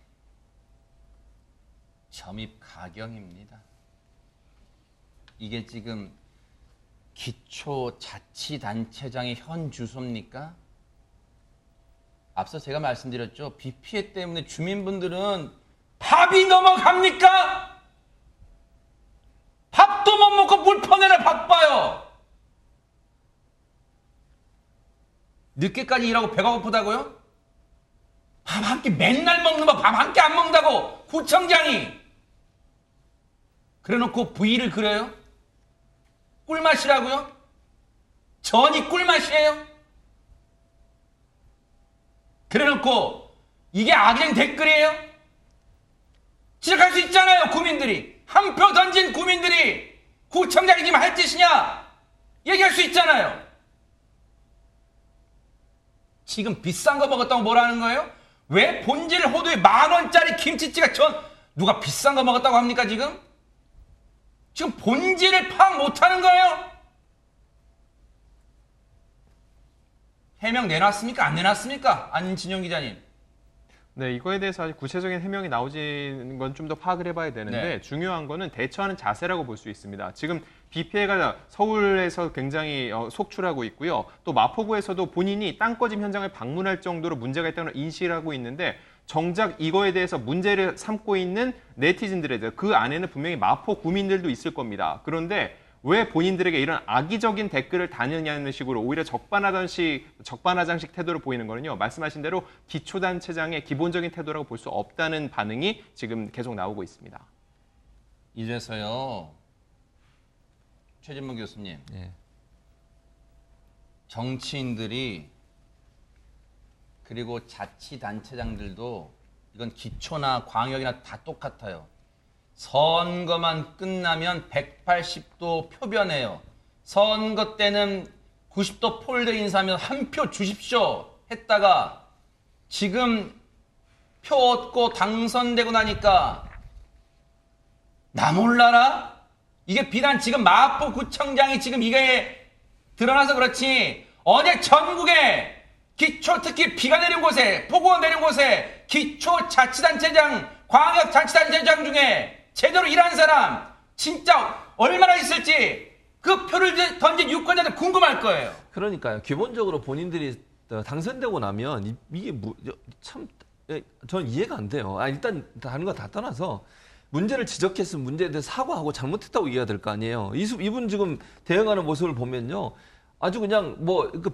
점입 가경입니다. 이게 지금 기초자치단체장의 현 주소입니까? 앞서 제가 말씀드렸죠. 비 피해 때문에 주민분들은 밥이 넘어갑니까? 밥도 못 먹고 물 퍼내려 바빠요. 늦게까지 일하고 배가 고프다고요? 밥 한 끼 맨날 먹는 거 밥 한 끼 안 먹는다고 구청장이 그래놓고 부위를 그려요? 꿀맛이라고요? 전이 꿀맛이에요? 그래놓고 이게 악행 댓글이에요? 지적할 수 있잖아요. 구민들이. 한 표 던진 구민들이 구청장이 지금 할 짓이냐? 얘기할 수 있잖아요. 지금 비싼 거 먹었다고 뭐라는 거예요? 왜 본질 호두에 10,000원짜리 김치찌개 누가 비싼 거 먹었다고 합니까 지금? 지금 본질을 파악 못하는 거예요? 해명 내놨습니까? 안 내놨습니까? 안진용 기자님. 네, 이거에 대해서 아직 구체적인 해명이 나오지는 건 좀 더 파악을 해봐야 되는데 네. 중요한 거는 대처하는 자세라고 볼 수 있습니다. 지금 비 피해가 서울에서 굉장히 속출하고 있고요. 또 마포구에서도 본인이 땅 꺼짐 현장을 방문할 정도로 문제가 있다는 인식을 하고 있는데 정작 이거에 대해서 문제를 삼고 있는 네티즌들에 대해 그 안에는 분명히 마포 구민들도 있을 겁니다. 그런데 왜 본인들에게 이런 악의적인 댓글을 다느냐는 식으로 오히려 적반하장식 태도를 보이는 거는요. 말씀하신 대로 기초단체장의 기본적인 태도라고 볼 수 없다는 반응이 지금 계속 나오고 있습니다. 이제서요. 최진문 교수님. 네. 정치인들이 그리고 자치단체장들도 이건 기초나 광역이나 다 똑같아요. 선거만 끝나면 180도 표변해요. 선거 때는 90도 폴더 인사하면 한 표 주십시오 했다가 지금 표 얻고 당선되고 나니까 나 몰라라? 이게 비단 지금 마포구청장이 지금 이게 드러나서 그렇지 어제 전국에 특히 비가 내린 곳에 폭우가 내린 곳에 기초자치단체장 광역자치단체장 중에 제대로 일한 사람 진짜 얼마나 있을지 그 표를 던진 유권자들 궁금할 거예요. 그러니까요. 기본적으로 본인들이 당선되고 나면 이게 참 저는 이해가 안 돼요. 일단 다른 거 다 떠나서 문제를 지적했으면 문제에 대해서 사과하고 잘못했다고 이해가 될 거 아니에요. 이분 지금 대응하는 모습을 보면요. 아주 그냥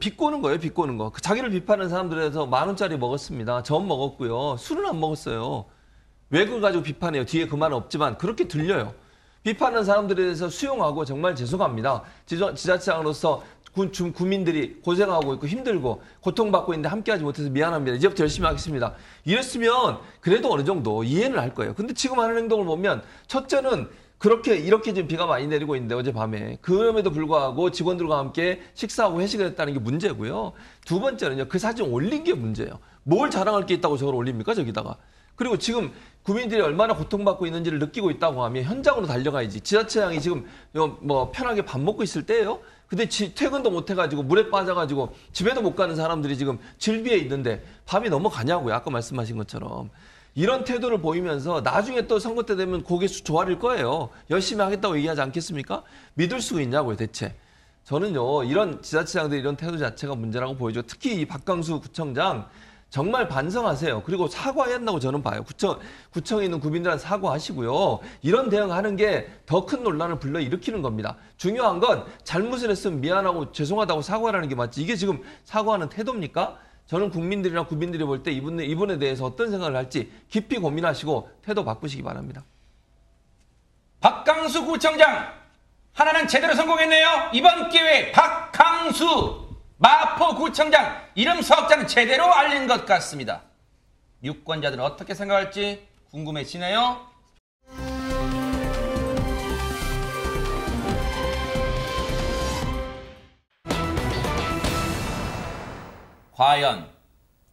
비꼬는 거예요. 비꼬는 거. 자기를 비판하는 사람들에서 10,000원짜리 먹었습니다. 전 먹었고요. 술은 안 먹었어요. 왜 그걸 가지고 비판해요? 뒤에 그 말은 없지만 그렇게 들려요. 비판하는 사람들에 대해서 수용하고 정말 죄송합니다. 지자체장으로서 지금 국민들이 고생하고 있고 힘들고 고통받고 있는데 함께하지 못해서 미안합니다. 이제부터 열심히 하겠습니다. 이랬으면 그래도 어느 정도 이해는 할 거예요. 근데 지금 하는 행동을 보면 첫째는 이렇게 지금 비가 많이 내리고 있는데 어젯밤에 그럼에도 불구하고 직원들과 함께 식사하고 회식을 했다는 게 문제고요. 두 번째는요. 그 사진 올린 게 문제예요. 뭘 자랑할 게 있다고 저걸 올립니까 저기다가. 그리고 지금 국민들이 얼마나 고통받고 있는지를 느끼고 있다고 하면 현장으로 달려가야지. 지자체장이 지금 뭐 편하게 밥 먹고 있을 때예요. 근데 퇴근도 못 해가지고 물에 빠져가지고 집에도 못 가는 사람들이 지금 질비해 있는데 밥이 넘어가냐고요. 아까 말씀하신 것처럼. 이런 태도를 보이면서 나중에 또 선거 때 되면 고개 조아릴 거예요. 열심히 하겠다고 얘기하지 않겠습니까? 믿을 수 있냐고요, 대체. 저는요, 이런 지자체장들의 이런 태도 자체가 문제라고 보여요. 특히 이 박강수 구청장 정말 반성하세요. 그리고 사과해야 한다고 저는 봐요. 구청에 있는 구민들한테 사과하시고요. 이런 대응하는 게 더 큰 논란을 불러일으키는 겁니다. 중요한 건 잘못을 했으면 미안하고 죄송하다고 사과하는 게 맞지. 이게 지금 사과하는 태도입니까? 저는 국민들이나 구민들이 볼 때 이분에 대해서 어떤 생각을 할지 깊이 고민하시고 태도 바꾸시기 바랍니다. 박강수 구청장 하나는 제대로 성공했네요. 이번 기회에 박강수 마포구청장 이름 석자는 제대로 알린 것 같습니다. 유권자들은 어떻게 생각할지 궁금해지네요. 과연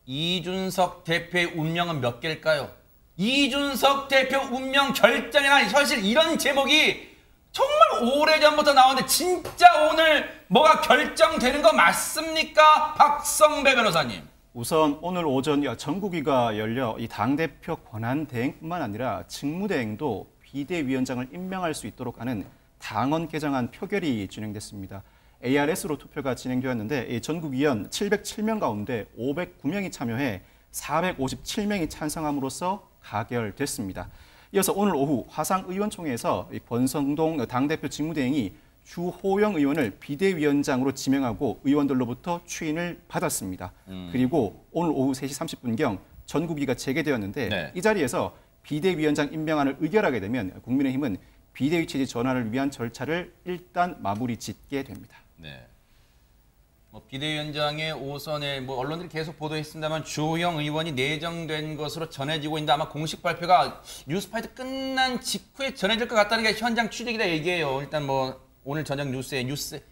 이준석 대표의 운명은 몇 개일까요? 이준석 대표 운명 결정의 날, 사실 이런 제목이 정말 오래전부터 나오는데 진짜 오늘 뭐가 결정되는 거 맞습니까? 박성배 변호사님. 우선 오늘 오전 전국위가 열려 이 당대표 권한대행뿐만 아니라 직무대행도 비대위원장을 임명할 수 있도록 하는 당원 개정안 표결이 진행됐습니다. ARS로 투표가 진행되었는데 전국위원 707명 가운데 509명이 참여해 457명이 찬성함으로써 가결됐습니다. 이어서 오늘 오후 화상의원총회에서 권성동 당대표 직무대행이 주호영 의원을 비대위원장으로 지명하고 의원들로부터 추인을 받았습니다. 그리고 오늘 오후 3시 30분경 전국위가 재개되었는데 네. 이 자리에서 비대위원장 임명안을 의결하게 되면 국민의힘은 비대위 체제 전환을 위한 절차를 일단 마무리 짓게 됩니다. 네. 비대위원장의 오선에 언론들이 계속 보도했습니다만 주호영 의원이 내정된 것으로 전해지고 있는데 아마 공식 발표가 뉴스파이트 끝난 직후에 전해질 것 같다는 게 현장 취재기다 얘기예요. 일단 오늘 저녁 뉴스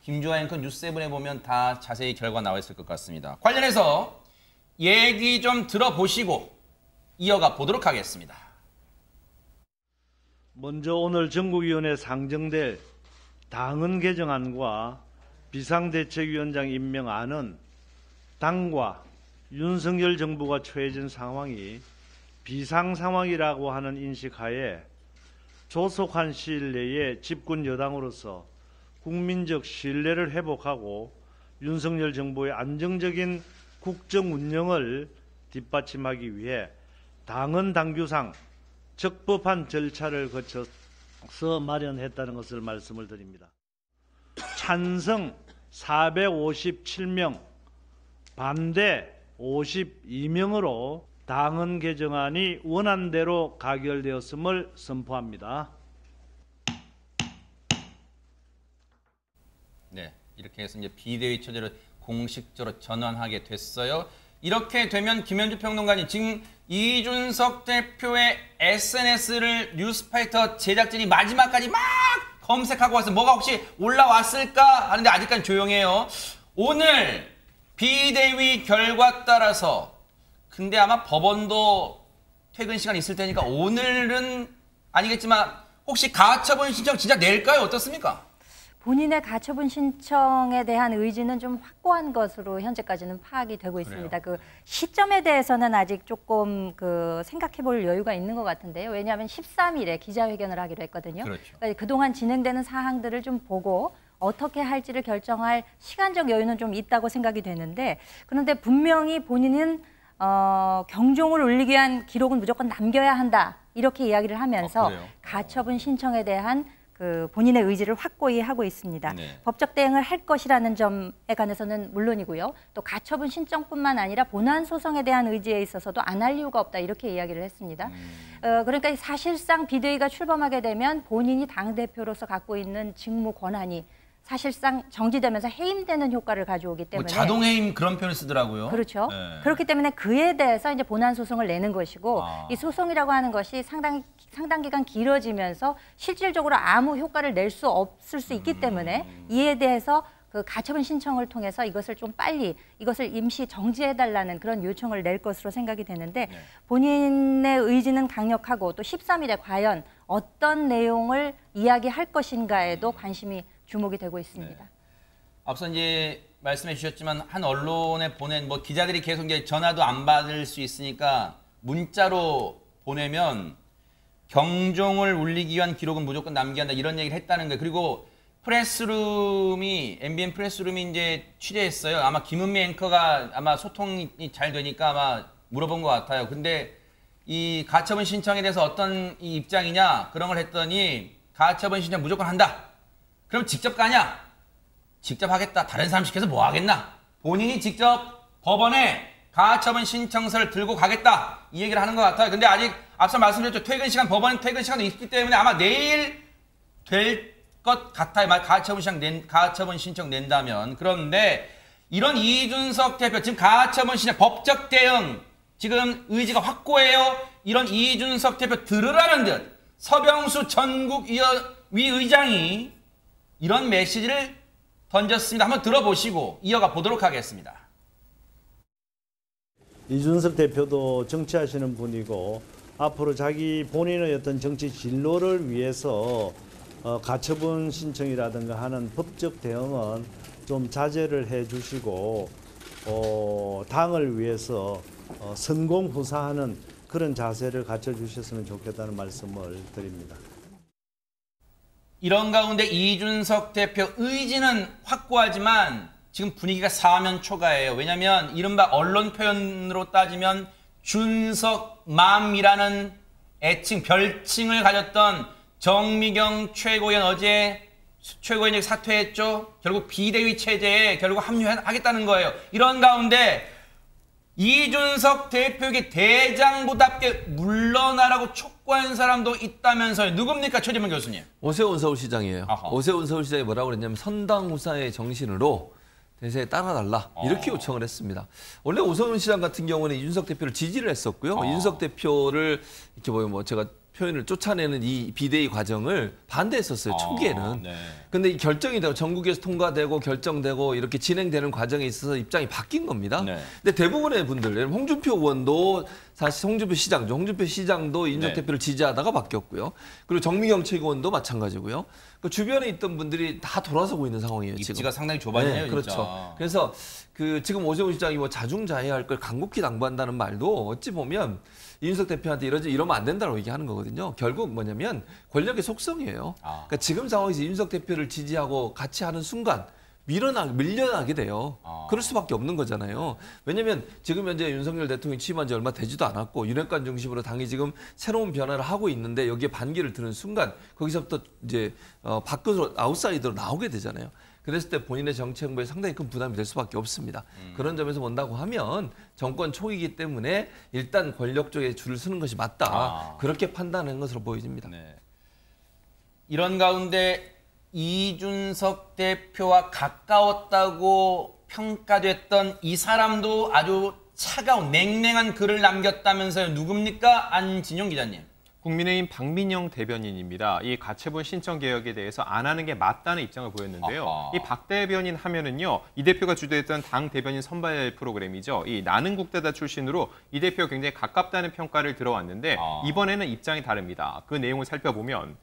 김주하 앵커 뉴스7에 보면 다 자세히 결과 나와 있을 것 같습니다. 관련해서 얘기 좀 들어보시고 이어가 보도록 하겠습니다. 먼저 오늘 전국위원회에 상정될 당헌 개정안과 비상대책위원장 임명안은 당과 윤석열 정부가 처해진 상황이 비상상황이라고 하는 인식하에 조속한 시일 내에 집권 여당으로서 국민적 신뢰를 회복하고 윤석열 정부의 안정적인 국정 운영을 뒷받침하기 위해 당헌 당규상 적법한 절차를 거쳐서 마련했다는 것을 말씀을 드립니다. 찬성 457명, 반대 52명으로 당헌 개정안이 원안대로 가결되었음을 선포합니다. 네, 이렇게 해서 이제 비대위 체제로 공식적으로 전환하게 됐어요. 이렇게 되면 김현주 평론가님, 지금 이준석 대표의 SNS를 뉴스파이터 제작진이 마지막까지 막 검색하고 와서 뭐가 혹시 올라왔을까 하는데 아직까지 조용해요. 오늘 비대위 결과 따라서 근데 아마 법원도 퇴근 시간 있을 테니까 오늘은 아니겠지만 혹시 가처분 신청 진짜 낼까요? 어떻습니까? 본인의 가처분 신청에 대한 의지는 좀 확고한 것으로 현재까지는 파악이 되고 있습니다. 그래요? 그 시점에 대해서는 아직 조금 생각해 볼 여유가 있는 것 같은데요. 왜냐하면 13일에 기자회견을 하기로 했거든요. 그렇죠. 그러니까 그동안 진행되는 사항들을 좀 보고 어떻게 할지를 결정할 시간적 여유는 좀 있다고 생각이 되는데, 그런데 분명히 본인은 경종을 울리기 위한 기록은 무조건 남겨야 한다, 이렇게 이야기를 하면서 가처분 신청에 대한 본인의 의지를 확고히 하고 있습니다. 네. 법적 대응을 할 것이라는 점에 관해서는 물론이고요. 또 가처분 신청뿐만 아니라 본안 소송에 대한 의지에 있어서도 안 할 이유가 없다, 이렇게 이야기를 했습니다. 그러니까 사실상 비대위가 출범하게 되면 본인이 당대표로서 갖고 있는 직무 권한이 사실상 정지되면서 해임되는 효과를 가져오기 때문에 뭐 자동 해임 그런 표현을 쓰더라고요. 그렇죠. 네. 그렇기 때문에 그에 대해서 이제 본안 소송을 내는 것이고 이 소송이라고 하는 것이 상당 기간 길어지면서 실질적으로 아무 효과를 낼 수 없을 수 있기 때문에 이에 대해서 그 가처분 신청을 통해서 이것을 좀 빨리 이것을 임시 정지해달라는 그런 요청을 낼 것으로 생각이 되는데 본인의 의지는 강력하고 또 13일에 과연 어떤 내용을 이야기할 것인가에도 관심이 주목이 되고 있습니다. 앞서 이제 말씀해 주셨지만 한 언론에 보낸 뭐 기자들이 계속 이제 전화도 안 받을 수 있으니까 문자로 보내면 경종을 울리기 위한 기록은 무조건 남겨야 한다 이런 얘기를 했다는 거예요. 그리고 MBN 프레스룸이 이제 취재했어요. 아마 김은미 앵커가 아마 소통이 잘 되니까 아마 물어본 것 같아요. 근데 이 가처분 신청에 대해서 어떤 이 입장이냐 그런 걸 했더니 가처분 신청 무조건 한다. 그럼 직접 가냐? 직접 하겠다. 다른 사람 시켜서 뭐 하겠나? 본인이 직접 법원에 가처분 신청서를 들고 가겠다. 이 얘기를 하는 것 같아요. 근데 아직 앞서 말씀드렸죠. 법원 퇴근 시간도 있기 때문에 아마 내일 될 것 같아요. 가처분 신청 낸다면. 그런데 이런 이준석 대표 지금 가처분 신청 법적 대응 지금 의지가 확고해요. 이런 이준석 대표 들으라는 듯 서병수 전국위 의장이 이런 메시지를 던졌습니다. 한번 들어보시고 이어가 보도록 하겠습니다. 이준석 대표도 정치하시는 분이고 앞으로 자기 본인의 어떤 정치 진로를 위해서 가처분 신청이라든가 하는 법적 대응은 좀 자제를 해 주시고 당을 위해서 성공후사하는 그런 자세를 갖춰주셨으면 좋겠다는 말씀을 드립니다. 이런 가운데 이준석 대표 의지는 확고하지만 지금 분위기가 사면초가예요. 왜냐하면 이른바 언론 표현으로 따지면 준석맘이라는 별칭을 가졌던 정미경 최고위원 어제 최고위원이 사퇴했죠. 결국 비대위 체제에 결국 합류하겠다는 거예요. 이런 가운데 이준석 대표에게 대장부답게 물러나라고 촉구한 사람도 있다면서요. 누굽니까, 최재문 교수님? 오세훈 서울시장이에요. 아하. 오세훈 서울시장이 뭐라고 그랬냐면 선당후사의 정신으로 대세에 따라달라 이렇게 요청을 했습니다. 원래 오세훈 시장 같은 경우는 이준석 대표를 지지를 했었고요. 이준석 대표를 이렇게 뭐 제가 표현을 쫓아내는 이 비대위 과정을 반대했었어요. 초기에는. 근데 이 결정이 되고 전국에서 통과되고 결정되고 이렇게 진행되는 과정에 있어서 입장이 바뀐 겁니다. 근데 대부분의 분들, 홍준표 의원도 사실 홍준표 시장도 이준석 대표를 지지하다가 바뀌었고요. 그리고 정미경 최고원도 마찬가지고요. 그 주변에 있던 분들이 다 돌아서고 있는 상황이에요. 입지가 지금. 상당히 좁아지네요. 진짜. 그렇죠. 그래서 지금 오세훈 시장이 뭐 자중자애할 걸 간곡히 당부한다는 말도 어찌 보면 이준석 대표한테 이러면 안 된다고 얘기하는 거거든요. 결국 뭐냐면 권력의 속성이에요. 그러니까 지금 상황에서 이준석 대표를 지지하고 같이 하는 순간 밀려나게 돼요. 그럴 수밖에 없는 거잖아요. 왜냐하면 지금 현재 윤석열 대통령이 취임한 지 얼마 되지도 않았고 윤핵관 중심으로 당이 지금 새로운 변화를 하고 있는데 여기에 반기를 드는 순간 거기서부터 이제 밖으로 아웃사이더로 나오게 되잖아요. 그랬을 때 본인의 정치 행보에 상당히 큰 부담이 될 수밖에 없습니다. 그런 점에서 본다고 하면 정권 초기이기 때문에 일단 권력 쪽에 줄을 서는 것이 맞다. 그렇게 판단한 것으로 보여집니다. 이런 가운데 이준석 대표와 가까웠다고 평가됐던 이 사람도 아주 차가운 냉랭한 글을 남겼다면서요. 누굽니까? 안진용 기자님. 국민의힘 박민영 대변인입니다. 이 가처분 신청 개혁에 대해서 안 하는 게 맞다는 입장을 보였는데요. 이 박 대변인 하면은요, 이 대표가 주도했던 당 대변인 선발 프로그램이죠. 이 나는 국대다 출신으로 이 대표가 굉장히 가깝다는 평가를 들어왔는데 이번에는 입장이 다릅니다. 그 내용을 살펴보면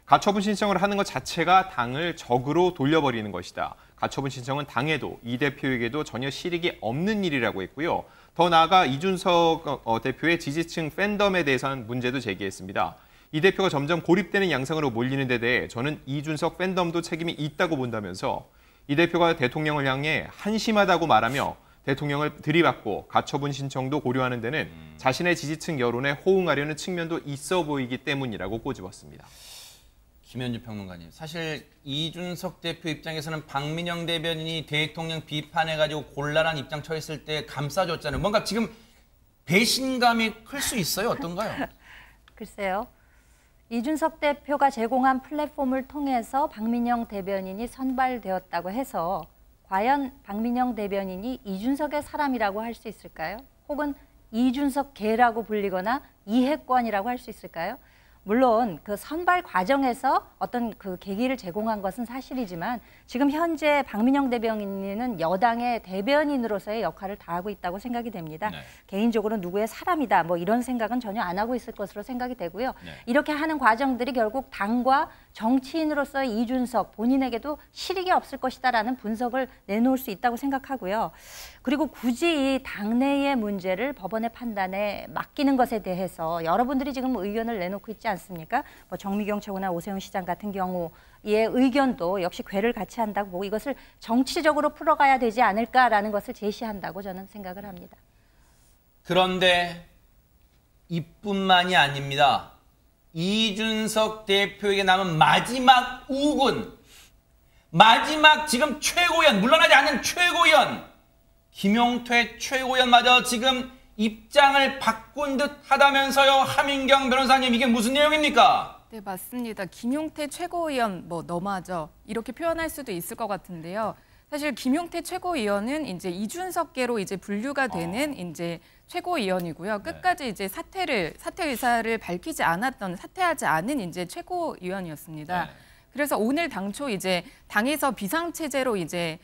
가처분 신청을 하는 것 자체가 당을 적으로 돌려버리는 것이다. 가처분 신청은 당에도 이 대표에게도 전혀 실익이 없는 일이라고 했고요. 더 나아가 이준석 대표의 지지층 팬덤에 대해서는 문제도 제기했습니다. 이 대표가 점점 고립되는 양상으로 몰리는 데 대해 저는 이준석 팬덤도 책임이 있다고 본다면서 이 대표가 대통령을 향해 한심하다고 말하며 대통령을 들이받고 가처분 신청도 고려하는 데는 자신의 지지층 여론에 호응하려는 측면도 있어 보이기 때문이라고 꼬집었습니다. 김현주 평론가님, 사실 이준석 대표 입장에서는 박민영 대변인이 대통령 비판해가지고 곤란한 입장 처했을 때 감싸줬잖아요. 뭔가 지금 배신감이 클 수 있어요? 어떤가요? 글쎄요. 이준석 대표가 제공한 플랫폼을 통해서 박민영 대변인이 선발되었다고 해서 과연 박민영 대변인이 이준석의 사람이라고 할 수 있을까요? 혹은 이준석 계라고 불리거나 이해권이라고 할 수 있을까요? 물론 그 선발 과정에서 어떤 그 계기를 제공한 것은 사실이지만 지금 현재 박민영 대변인은 여당의 대변인으로서의 역할을 다하고 있다고 생각이 됩니다. 네. 개인적으로 누구의 사람이다 뭐 이런 생각은 전혀 안 하고 있을 것으로 생각이 되고요. 네. 이렇게 하는 과정들이 결국 당과 정치인으로서의 이준석 본인에게도 실익이 없을 것이다라는 분석을 내놓을 수 있다고 생각하고요. 그리고 굳이 이 당내의 문제를 법원의 판단에 맡기는 것에 대해서 여러분들이 지금 의견을 내놓고 있지 않습니까? 뭐 정미경 최고나 오세훈 시장 같은 경우의 의견도 역시 궤를 같이 한다고 보고 이것을 정치적으로 풀어가야 되지 않을까라는 것을 제시한다고 저는 생각을 합니다. 그런데 이뿐만이 아닙니다. 이준석 대표에게 남은 마지막 우군, 마지막 지금 최고위원, 물러나지 않는 최고위원, 김용태 최고위원마저 지금 입장을 바꾼 듯 하다면서요. 하민경 변호사님, 이게 무슨 내용입니까? 네, 맞습니다. 김용태 최고위원 뭐 너마저 이렇게 표현할 수도 있을 것 같은데요. 사실 김용태 최고위원은 이제 이준석계로 이제 분류가 되는 이제 최고위원이고요. 끝까지 이제 사퇴 의사를 밝히지 않았던, 사퇴하지 않은 이제 최고위원이었습니다. 네. 그래서 오늘 당초 이제 당에서 비상체제로 이제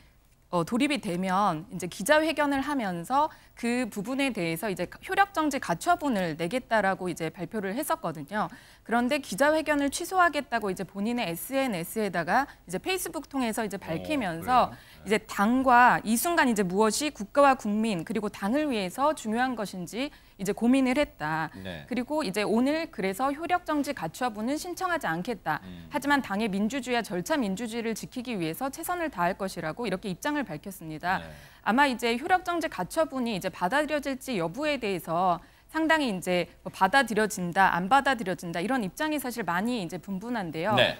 돌입이 되면 이제 기자회견을 하면서 그 부분에 대해서 이제 효력정지 가처분을 내겠다라고 이제 발표를 했었거든요. 그런데 기자회견을 취소하겠다고 이제 본인의 SNS에다가 이제 페이스북 통해서 이제 밝히면서 이제 당과 이 순간 이제 무엇이 국가와 국민 그리고 당을 위해서 중요한 것인지 이제 고민을 했다. 네. 그리고 이제 오늘 그래서 효력정지 가처분은 신청하지 않겠다. 하지만 당의 민주주의와 절차 민주주의를 지키기 위해서 최선을 다할 것이라고 이렇게 입장을 밝혔습니다. 네. 아마 이제 효력정지 가처분이 이제 받아들여질지 여부에 대해서 상당히 이제 뭐 받아들여진다, 안 받아들여진다 이런 입장이 사실 많이 이제 분분한데요. 네.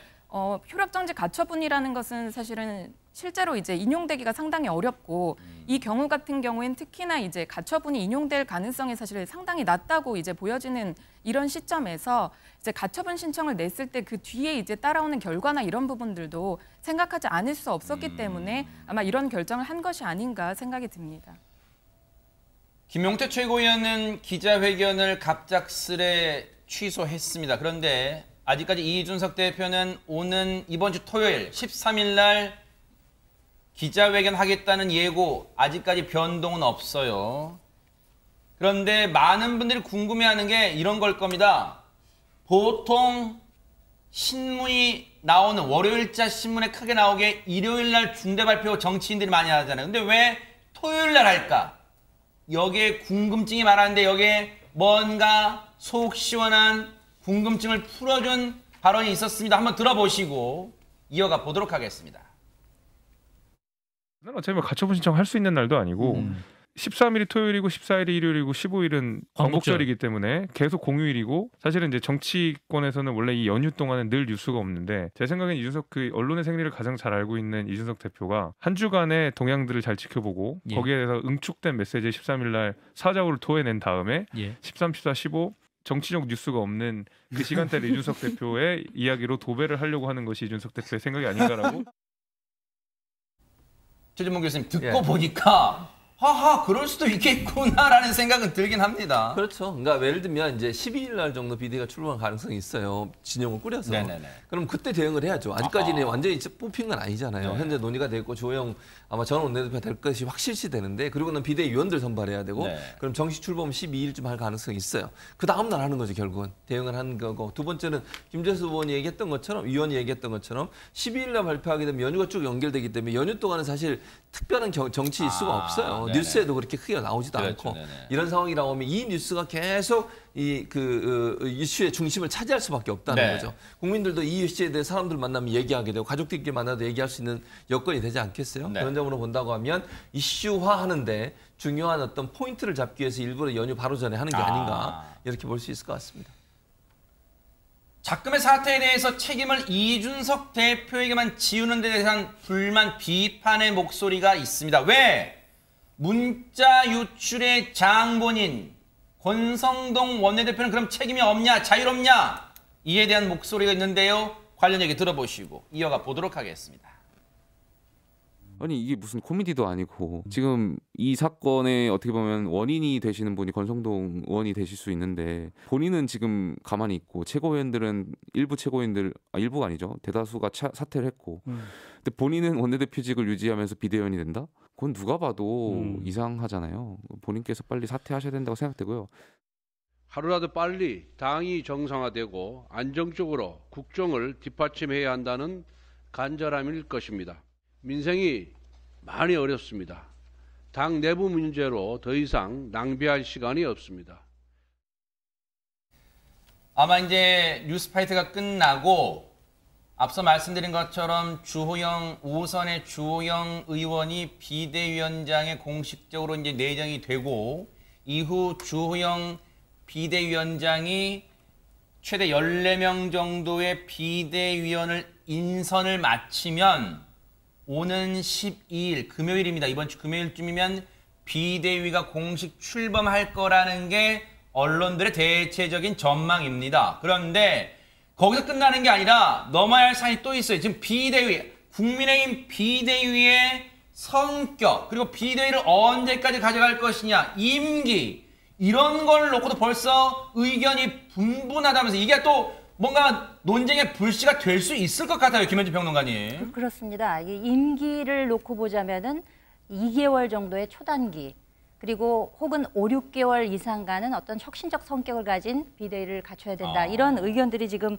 효력정지 가처분이라는 것은 사실은 실제로 이제 인용되기가 상당히 어렵고 이 경우 같은 경우엔 특히나 이제 가처분이 인용될 가능성이 사실 상당히 낮다고 이제 보여지는 이런 시점에서 이제 가처분 신청을 냈을 때 그 뒤에 이제 따라오는 결과나 이런 부분들도 생각하지 않을 수 없었기 때문에 아마 이런 결정을 한 것이 아닌가 생각이 듭니다. 김용태 최고위원은 기자회견을 갑작스레 취소했습니다. 그런데 아직까지 이준석 대표는 오는 이번 주 토요일 13일 날 기자회견 하겠다는 예고 아직까지 변동은 없어요. 그런데 많은 분들이 궁금해하는 게 이런 걸 겁니다. 보통 신문이 나오는 월요일자 신문에 크게 나오게 일요일 날 중대 발표 정치인들이 많이 하잖아요. 근데 왜 토요일 날 할까? 여기에 궁금증이 많았는데 여기에 뭔가 속 시원한 궁금증을 풀어준 발언이 있었습니다. 한번 들어보시고 이어가 보도록 하겠습니다. 어차피 가처분 신청할 수 있는 날도 아니고 13일이 토요일이고 14일이 일요일이고 15일은 광복절이기 때문에 계속 공휴일이고 사실은 이제 정치권에서는 원래 이 연휴 동안은 늘 뉴스가 없는데 제 생각엔 이준석 그 언론의 생리를 가장 잘 알고 있는 이준석 대표가 한 주간의 동향들을 잘 지켜보고 거기에 대해서 응축된 메시지 13일 날 사자우를 토해낸 다음에 13, 14, 15 정치적 뉴스가 없는 그 시간대를 이준석 대표의 이야기로 도배를 하려고 하는 것이 이준석 대표의 생각이 아닌가라고. 최진봉 교수님 듣고 보니까 하하 그럴 수도 있겠구나라는 생각은 들긴 합니다. 그렇죠. 그러니까 예를 들면 이제 12일 날 정도 비대위가 출범할 가능성이 있어요. 진영을 꾸려서. 네네네. 그럼 그때 대응을 해야죠. 아직까지는 완전히 뽑힌 건 아니잖아요. 네. 현재 논의가 되고 조영 아마 전 원내대표가 될 것이 확실시 되는데 그리고는 비대위원들 선발해야 되고 그럼 정식 출범 12일쯤 할 가능성이 있어요. 그 다음 날 하는 거죠. 결국은 대응을 하는 거고. 두 번째는 김재수 의원이 얘기했던 것처럼 위원이 얘기했던 것처럼 12일 날 발표하게 되면 연휴가 쭉 연결되기 때문에 연휴 동안은 사실 특별한 정치 이슈가 없어요. 네네. 뉴스에도 그렇게 크게 나오지도 않고 이런 상황이 나오면 이 뉴스가 계속 이슈의 중심을 차지할 수밖에 없다는 거죠. 국민들도 이 이슈에 대해 사람들 만나면 얘기하게 되고 가족들끼리 만나도 얘기할 수 있는 여건이 되지 않겠어요? 그런 점으로 본다고 하면 이슈화하는데 중요한 어떤 포인트를 잡기 위해서 일부러 연휴 바로 전에 하는 게 아닌가 이렇게 볼 수 있을 것 같습니다. 작금의 사태에 대해서 책임을 이준석 대표에게만 지우는 데 대한 불만, 비판의 목소리가 있습니다. 왜? 문자 유출의 장본인 권성동 원내대표는 그럼 책임이 없냐, 자유롭냐? 이에 대한 목소리가 있는데요. 관련 얘기 들어보시고 이어가 보도록 하겠습니다. 아니 이게 무슨 코미디도 아니고 지금 이 사건에 어떻게 보면 원인이 되시는 분이 권성동 의원이 되실 수 있는데 본인은 지금 가만히 있고 최고위원들은 일부 최고위원들 일부가 아니죠. 대다수가 사퇴를 했고 근데 본인은 원내대표직을 유지하면서 비대위원이 된다? 그건 누가 봐도 이상하잖아요. 본인께서 빨리 사퇴하셔야 된다고 생각되고요. 하루라도 빨리 당이 정상화되고 안정적으로 국정을 뒷받침해야 한다는 간절함일 것입니다. 민생이 많이 어렵습니다. 당 내부 문제로 더 이상 낭비할 시간이 없습니다. 아마 이제 뉴스파이트가 끝나고 앞서 말씀드린 것처럼 주호영 5선의 주호영 의원이 비대위원장에 공식적으로 이제 내정이 되고 이후 주호영 비대위원장이 최대 14명 정도의 비대위원을 인선을 마치면 오는 12일 금요일입니다. 이번 주 금요일쯤이면 비대위가 공식 출범할 거라는 게 언론들의 대체적인 전망입니다. 그런데 거기서 끝나는 게 아니라 넘어야 할 사안이 또 있어요. 지금 비대위, 국민의힘 비대위의 성격, 그리고 비대위를 언제까지 가져갈 것이냐, 임기, 이런 걸 놓고도 벌써 의견이 분분하다면서 이게 또 뭔가 논쟁의 불씨가 될 수 있을 것 같아요. 김현주 평론가님. 그렇습니다. 이 임기를 놓고 보자면은 2개월 정도의 초단기 그리고 혹은 5, 6개월 이상 가는 어떤 혁신적 성격을 가진 비대위를 갖춰야 된다. 이런 의견들이 지금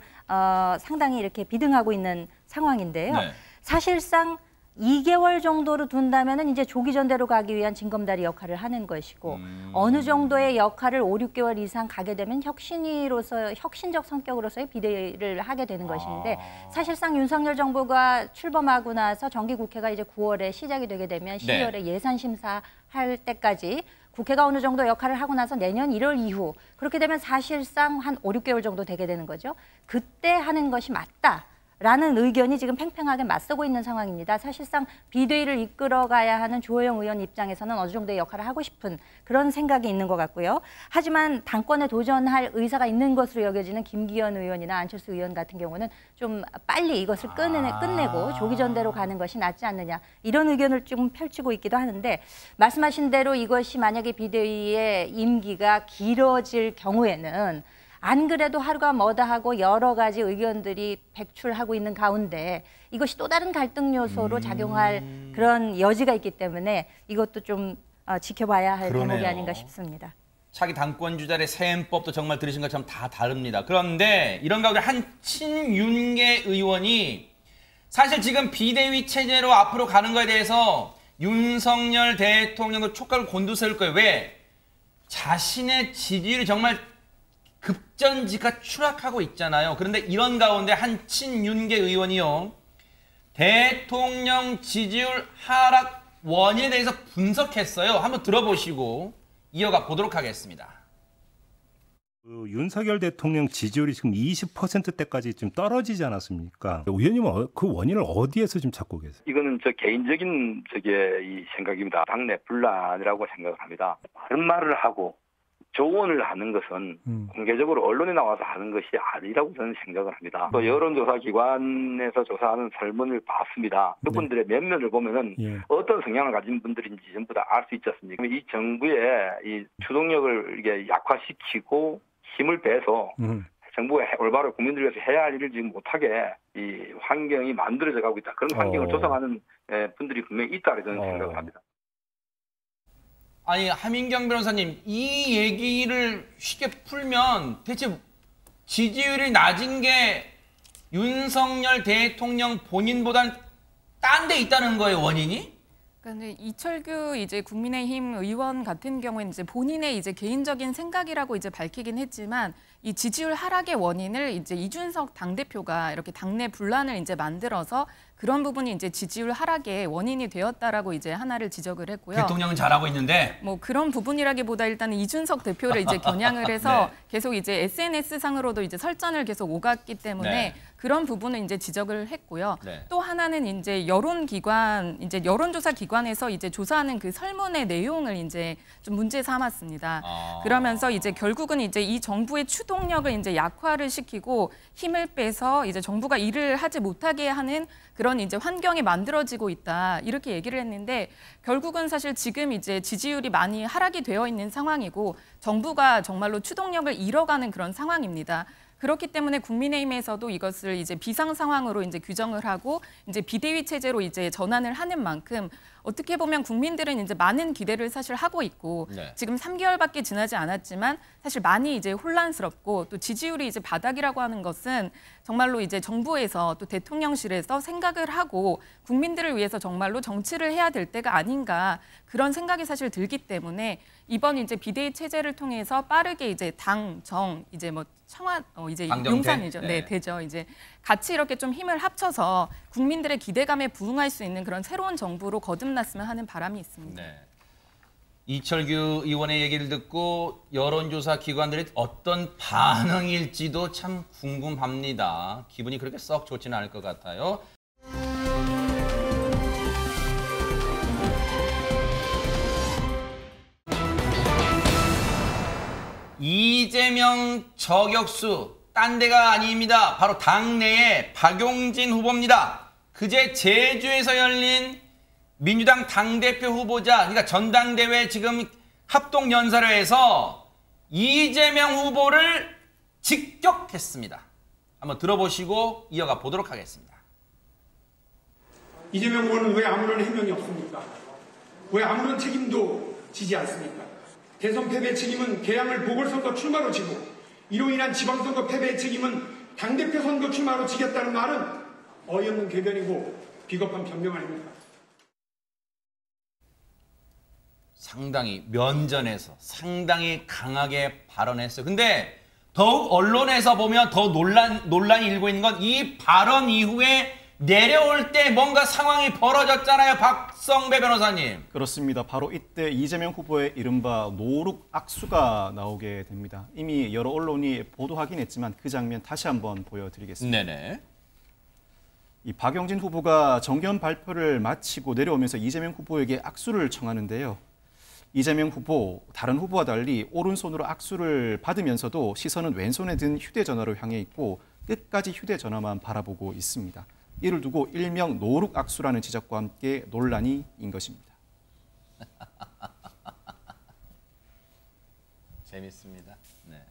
상당히 이렇게 비등하고 있는 상황인데요. 네. 사실상 2개월 정도로 둔다면은 이제 조기 전대로 가기 위한 징검다리 역할을 하는 것이고 어느 정도의 역할을 5, 6개월 이상 가게 되면 혁신위로서 혁신적 성격으로서의 비대위를 하게 되는 것인데 사실상 윤석열 정부가 출범하고 나서 정기국회가 이제 9월에 시작이 되게 되면 12월에 예산 심사할 때까지 국회가 어느 정도 역할을 하고 나서 내년 1월 이후 그렇게 되면 사실상 한 5, 6개월 정도 되게 되는 거죠. 그때 하는 것이 맞다. 라는 의견이 지금 팽팽하게 맞서고 있는 상황입니다. 사실상 비대위를 이끌어가야 하는 주호영 의원 입장에서는 어느 정도의 역할을 하고 싶은 그런 생각이 있는 것 같고요. 하지만 당권에 도전할 의사가 있는 것으로 여겨지는 김기현 의원이나 안철수 의원 같은 경우는 좀 빨리 이것을 끝내고 조기 전대로 가는 것이 낫지 않느냐 이런 의견을 좀 펼치고 있기도 하는데 말씀하신 대로 이것이 만약에 비대위의 임기가 길어질 경우에는 안 그래도 하루가 뭐다 하고 여러 가지 의견들이 백출하고 있는 가운데 이것이 또 다른 갈등 요소로 작용할 그런 여지가 있기 때문에 이것도 좀 지켜봐야 할 대목이 아닌가 싶습니다. 차기 당권 주자의 세엠법도 정말 들으신 것처럼 다 다릅니다. 그런데 이런 가운데 한 친윤계 의원이 사실 지금 비대위 체제로 앞으로 가는 거에 대해서 윤석열 대통령도 촉각을 곤두세울 거예요. 왜? 자신의 지지율이 정말 급전지가 추락하고 있잖아요. 그런데 이런 가운데 한 친윤계 의원이요. 대통령 지지율 하락 원인에 대해서 분석했어요. 한번 들어보시고 이어가 보도록 하겠습니다. 윤석열 대통령 지지율이 지금 20%대까지 좀 떨어지지 않았습니까? 의원님은 그 원인을 어디에서 지금 찾고 계세요? 이거는 저 개인적인 이 생각입니다. 당내 분란이라고 생각을 합니다. 바른 말을 하고 조언을 하는 것은 공개적으로 언론에 나와서 하는 것이 아니라고 저는 생각을 합니다. 또 여론조사 기관에서 조사하는 설문을 봤습니다. 그분들의 면면을 보면은 어떤 성향을 가진 분들인지 전부 다 알 수 있지 않습니까? 이 정부의 이 추동력을 이게 약화시키고 힘을 빼서 정부가 올바로 국민들을 위해서 해야 할 일을 지금 못하게 이 환경이 만들어져 가고 있다. 그런 환경을 조성하는 분들이 분명히 있다고 저는 생각을 합니다. 아니 하민경 변호사님 이 얘기를 쉽게 풀면 대체 지지율이 낮은 게 윤석열 대통령 본인보다는 딴 데 있다는 거예요, 원인이? 근데 이철규 이제 국민의힘 의원 같은 경우에는 이제 본인의 이제 개인적인 생각이라고 이제 밝히긴 했지만 이 지지율 하락의 원인을 이제 이준석 당대표가 이렇게 당내 분란을 이제 만들어서 그런 부분이 이제 지지율 하락의 원인이 되었다라고 이제 하나를 지적을 했고요. 대통령은 잘하고 있는데 뭐 그런 부분이라기보다 일단은 이준석 대표를 이제 겨냥을 해서 네. 계속 이제 SNS 상으로도 이제 설전을 계속 오갔기 때문에 네. 그런 부분은 이제 지적을 했고요. 네. 또 하나는 이제 여론기관, 이제 여론조사 기관에서 이제 조사하는 그 설문의 내용을 이제 좀 문제 삼았습니다. 그러면서 이제 결국은 이제 이 정부의 추동력을 이제 약화를 시키고 힘을 빼서 이제 정부가 일을 하지 못하게 하는 그런 이제 환경이 만들어지고 있다. 이렇게 얘기를 했는데 결국은 사실 지금 이제 지지율이 많이 하락이 되어 있는 상황이고 정부가 정말로 추동력을 잃어가는 그런 상황입니다. 그렇기 때문에 국민의힘에서도 이것을 이제 비상 상황으로 이제 규정을 하고 이제 비대위 체제로 이제 전환을 하는 만큼 어떻게 보면 국민들은 이제 많은 기대를 사실 하고 있고 네. 지금 3개월밖에 지나지 않았지만 사실 많이 이제 혼란스럽고 또 지지율이 이제 바닥이라고 하는 것은 정말로 이제 정부에서 또 대통령실에서 생각을 하고 국민들을 위해서 정말로 정치를 해야 될 때가 아닌가 그런 생각이 사실 들기 때문에 이번 이제 비대위 체제를 통해서 빠르게 이제 당, 정, 이제 뭐 청와 이제 용산이죠. 네, 되죠. 이제 같이 이렇게 좀 힘을 합쳐서 국민들의 기대감에 부응할 수 있는 그런 새로운 정부로 거듭났으면 하는 바람이 있습니다. 네. 이철규 의원의 얘기를 듣고 여론조사 기관들이 어떤 반응일지도 참 궁금합니다. 기분이 그렇게 썩 좋지는 않을 것 같아요. 이재명 저격수 딴 데가 아닙니다. 바로 당내의 박용진 후보입니다. 그제 제주에서 열린 민주당 당대표 후보자, 그러니까 전당대회 지금 합동연설회에서 이재명 후보를 직격했습니다. 한번 들어보시고 이어가 보도록 하겠습니다. 이재명 후보는 왜 아무런 해명이 없습니까? 왜 아무런 책임도 지지 않습니까? 대선 패배 책임은 개항을 보궐선거 출마로 지고 이로 인한 지방선거 패배의 책임은 당대표 선거 출마로 지겠다는 말은 어이없는 궤변이고 비겁한 변명 아닙니까? 상당히 면전에서 상당히 강하게 발언했어요. 근데 더욱 언론에서 보면 더 논란이 일고 있는 건 이 발언 이후에 내려올 때 뭔가 상황이 벌어졌잖아요. 박성배 변호사님. 그렇습니다. 바로 이때 이재명 후보의 이른바 노룩 악수가 나오게 됩니다. 이미 여러 언론이 보도하긴 했지만 그 장면 다시 한번 보여드리겠습니다. 네네. 이 박용진 후보가 정견 발표를 마치고 내려오면서 이재명 후보에게 악수를 청하는데요. 이재명 후보, 다른 후보와 달리 오른손으로 악수를 받으면서도 시선은 왼손에 든 휴대전화로 향해 있고 끝까지 휴대전화만 바라보고 있습니다. 이를 두고 일명 노룩 악수라는 지적과 함께 논란이 인 것입니다. 재밌습니다. 네.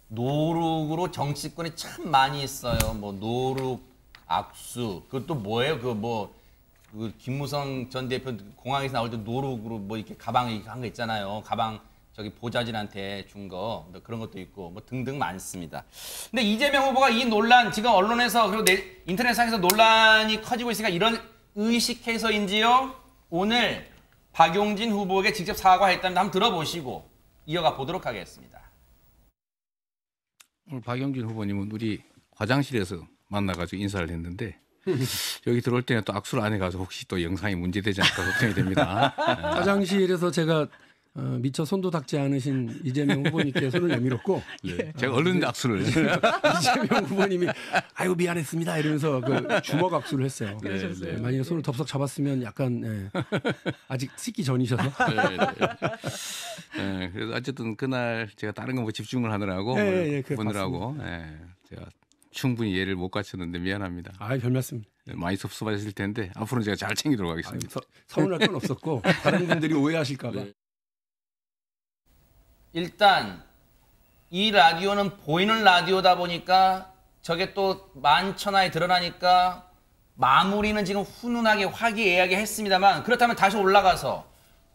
노룩으로 정치권이 참 많이 있어요. 뭐 노룩, 악수, 그것도 뭐예요? 그 김무성 전 대표 공항에서 나올 때 노룩으로 뭐 이렇게 가방 이렇게 한 거 있잖아요. 가방 저기 보좌진한테 준 거, 그런 것도 있고 뭐 등등 많습니다. 근데 이재명 후보가 이 논란 지금 언론에서 그리고 인터넷상에서 논란이 커지고 있으니까 이런 의식해서인지요. 오늘 박용진 후보에게 직접 사과했다는데 한번 들어보시고 이어가 보도록 하겠습니다. 오늘 박용진 후보님은 우리 화장실에서 만나가지고 인사를 했는데 여기 들어올 때는 또 악수를 안 해가서 혹시 또 영상이 문제되지 않을까 걱정이 됩니다. 화장실에서 제가 미처 손도 닦지 않으신 이재명 후보님께 손을 내밀었고 네, 제가 얼른 악수를 이재명 후보님이 아이고 미안했습니다 이러면서 그 주먹 악수를 했어요. 네. 만약에 손을 덥석 잡았으면 약간 아직 씻기 전이셔서. 네, 그래서 어쨌든 그날 제가 다른 거 뭐 집중을 하느라고 보느라고 제가 충분히 예를 못 갖췄는데 미안합니다. 별 말씀. 많이 섭섭하실 텐데 앞으로는 제가 잘 챙기도록 하겠습니다. 서운할 건 없었고 다른 분들이 오해하실까 봐. 네. 일단 이 라디오는 보이는 라디오다 보니까 저게 또 만천하에 드러나니까 마무리는 지금 훈훈하게 화기애애하게 했습니다만 그렇다면 다시 올라가서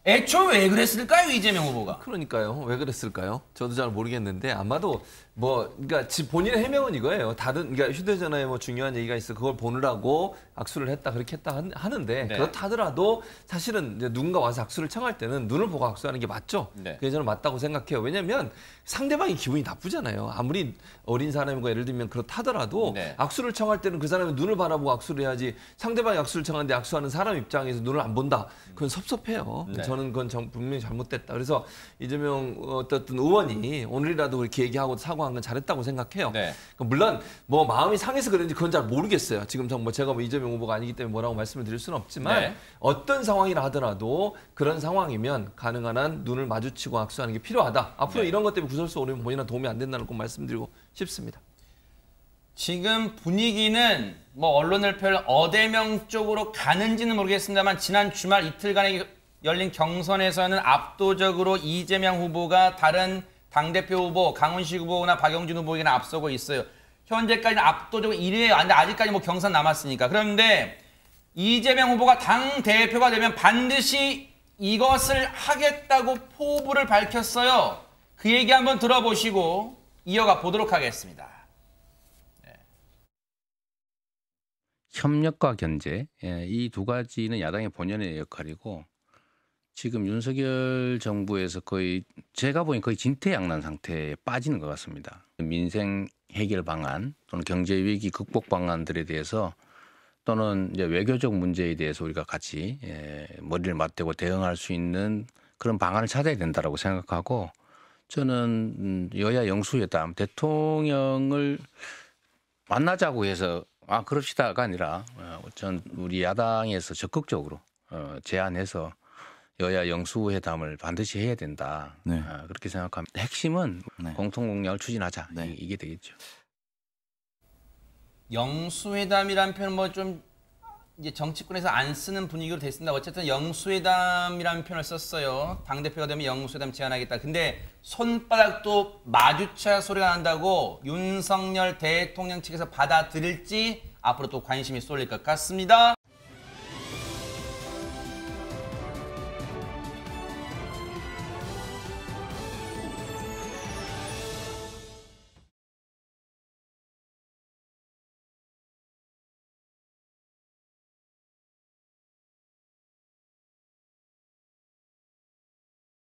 애초에 왜 그랬을까요, 이재명 후보가? 그러니까요. 왜 그랬을까요? 저도 잘 모르겠는데 아마도 그러니까 본인의 해명은 이거예요. 그러니까 휴대전화에 뭐 중요한 얘기가 있어 그걸 보느라고 악수를 했다 그렇게 했다 하는데 네. 그렇다 하더라도 사실은 이제 누군가 와서 악수를 청할 때는 눈을 보고 악수하는 게 맞죠. 네. 그게 저는 맞다고 생각해요. 왜냐하면 상대방이 기분이 나쁘잖아요. 아무리 어린 사람이고 예를 들면 그렇다 하더라도 네. 악수를 청할 때는 그 사람이 눈을 바라보고 악수를 해야지 상대방이 악수를 청하는데 악수하는 사람 입장에서 눈을 안 본다. 그건 섭섭해요. 네. 저는 그건 분명히 잘못됐다. 그래서 이재명 어떤 의원이 오늘이라도 그렇게 얘기하고 사과한 건 잘했다고 생각해요. 네. 물론 뭐 마음이 상해서 그런지 그건 잘 모르겠어요. 지금 뭐 제가 뭐 이재명 후보가 아니기 때문에 뭐라고 말씀을 드릴 수는 없지만 네. 어떤 상황이라 하더라도 그런 상황이면 가능한 한 눈을 마주치고 악수하는 게 필요하다. 앞으로 네. 이런 것 때문에 구설수 오르면 본인한테 도움이 안 된다는 꼭 말씀드리고 싶습니다. 지금 분위기는 뭐 언론을 펼 어대명 쪽으로 가는지는 모르겠습니다만 지난 주말 이틀간에 열린 경선에서는 압도적으로 이재명 후보가 다른 당대표 후보 강훈식 후보나 박영준 후보에게는 앞서고 있어요. 현재까지는 압도적으로 1위예요. 근데 아직까지 뭐 경선 남았으니까. 그런데 이재명 후보가 당대표가 되면 반드시 이것을 하겠다고 포부를 밝혔어요. 그 얘기 한번 들어보시고 이어가 보도록 하겠습니다. 협력과 견제, 이 두 가지는 야당의 본연의 역할이고 지금 윤석열 정부에서 거의 제가 보기엔 거의 진퇴양난 상태에 빠지는 것 같습니다. 민생 해결 방안 또는 경제 위기 극복 방안들에 대해서 또는 이제 외교적 문제에 대해서 우리가 같이 머리를 맞대고 대응할 수 있는 그런 방안을 찾아야 된다라고 생각하고 저는 여야 영수회담 대통령을 만나자고 해서 그럽시다가 아니라 전 우리 야당에서 적극적으로 제안해서 여야 영수회담을 반드시 해야 된다. 네. 그렇게 생각합니다. 핵심은 네. 공통공약을 추진하자. 네. 이게 되겠죠. 영수회담이란 표현 뭐 좀 이제 정치권에서 안 쓰는 분위기로 됐습니다. 어쨌든 영수회담이라는 표현을 썼어요. 당대표가 되면 영수회담 제안하겠다. 근데 손바닥도 마주쳐야 소리가 난다고 윤석열 대통령 측에서 받아들일지 앞으로 또 관심이 쏠릴 것 같습니다.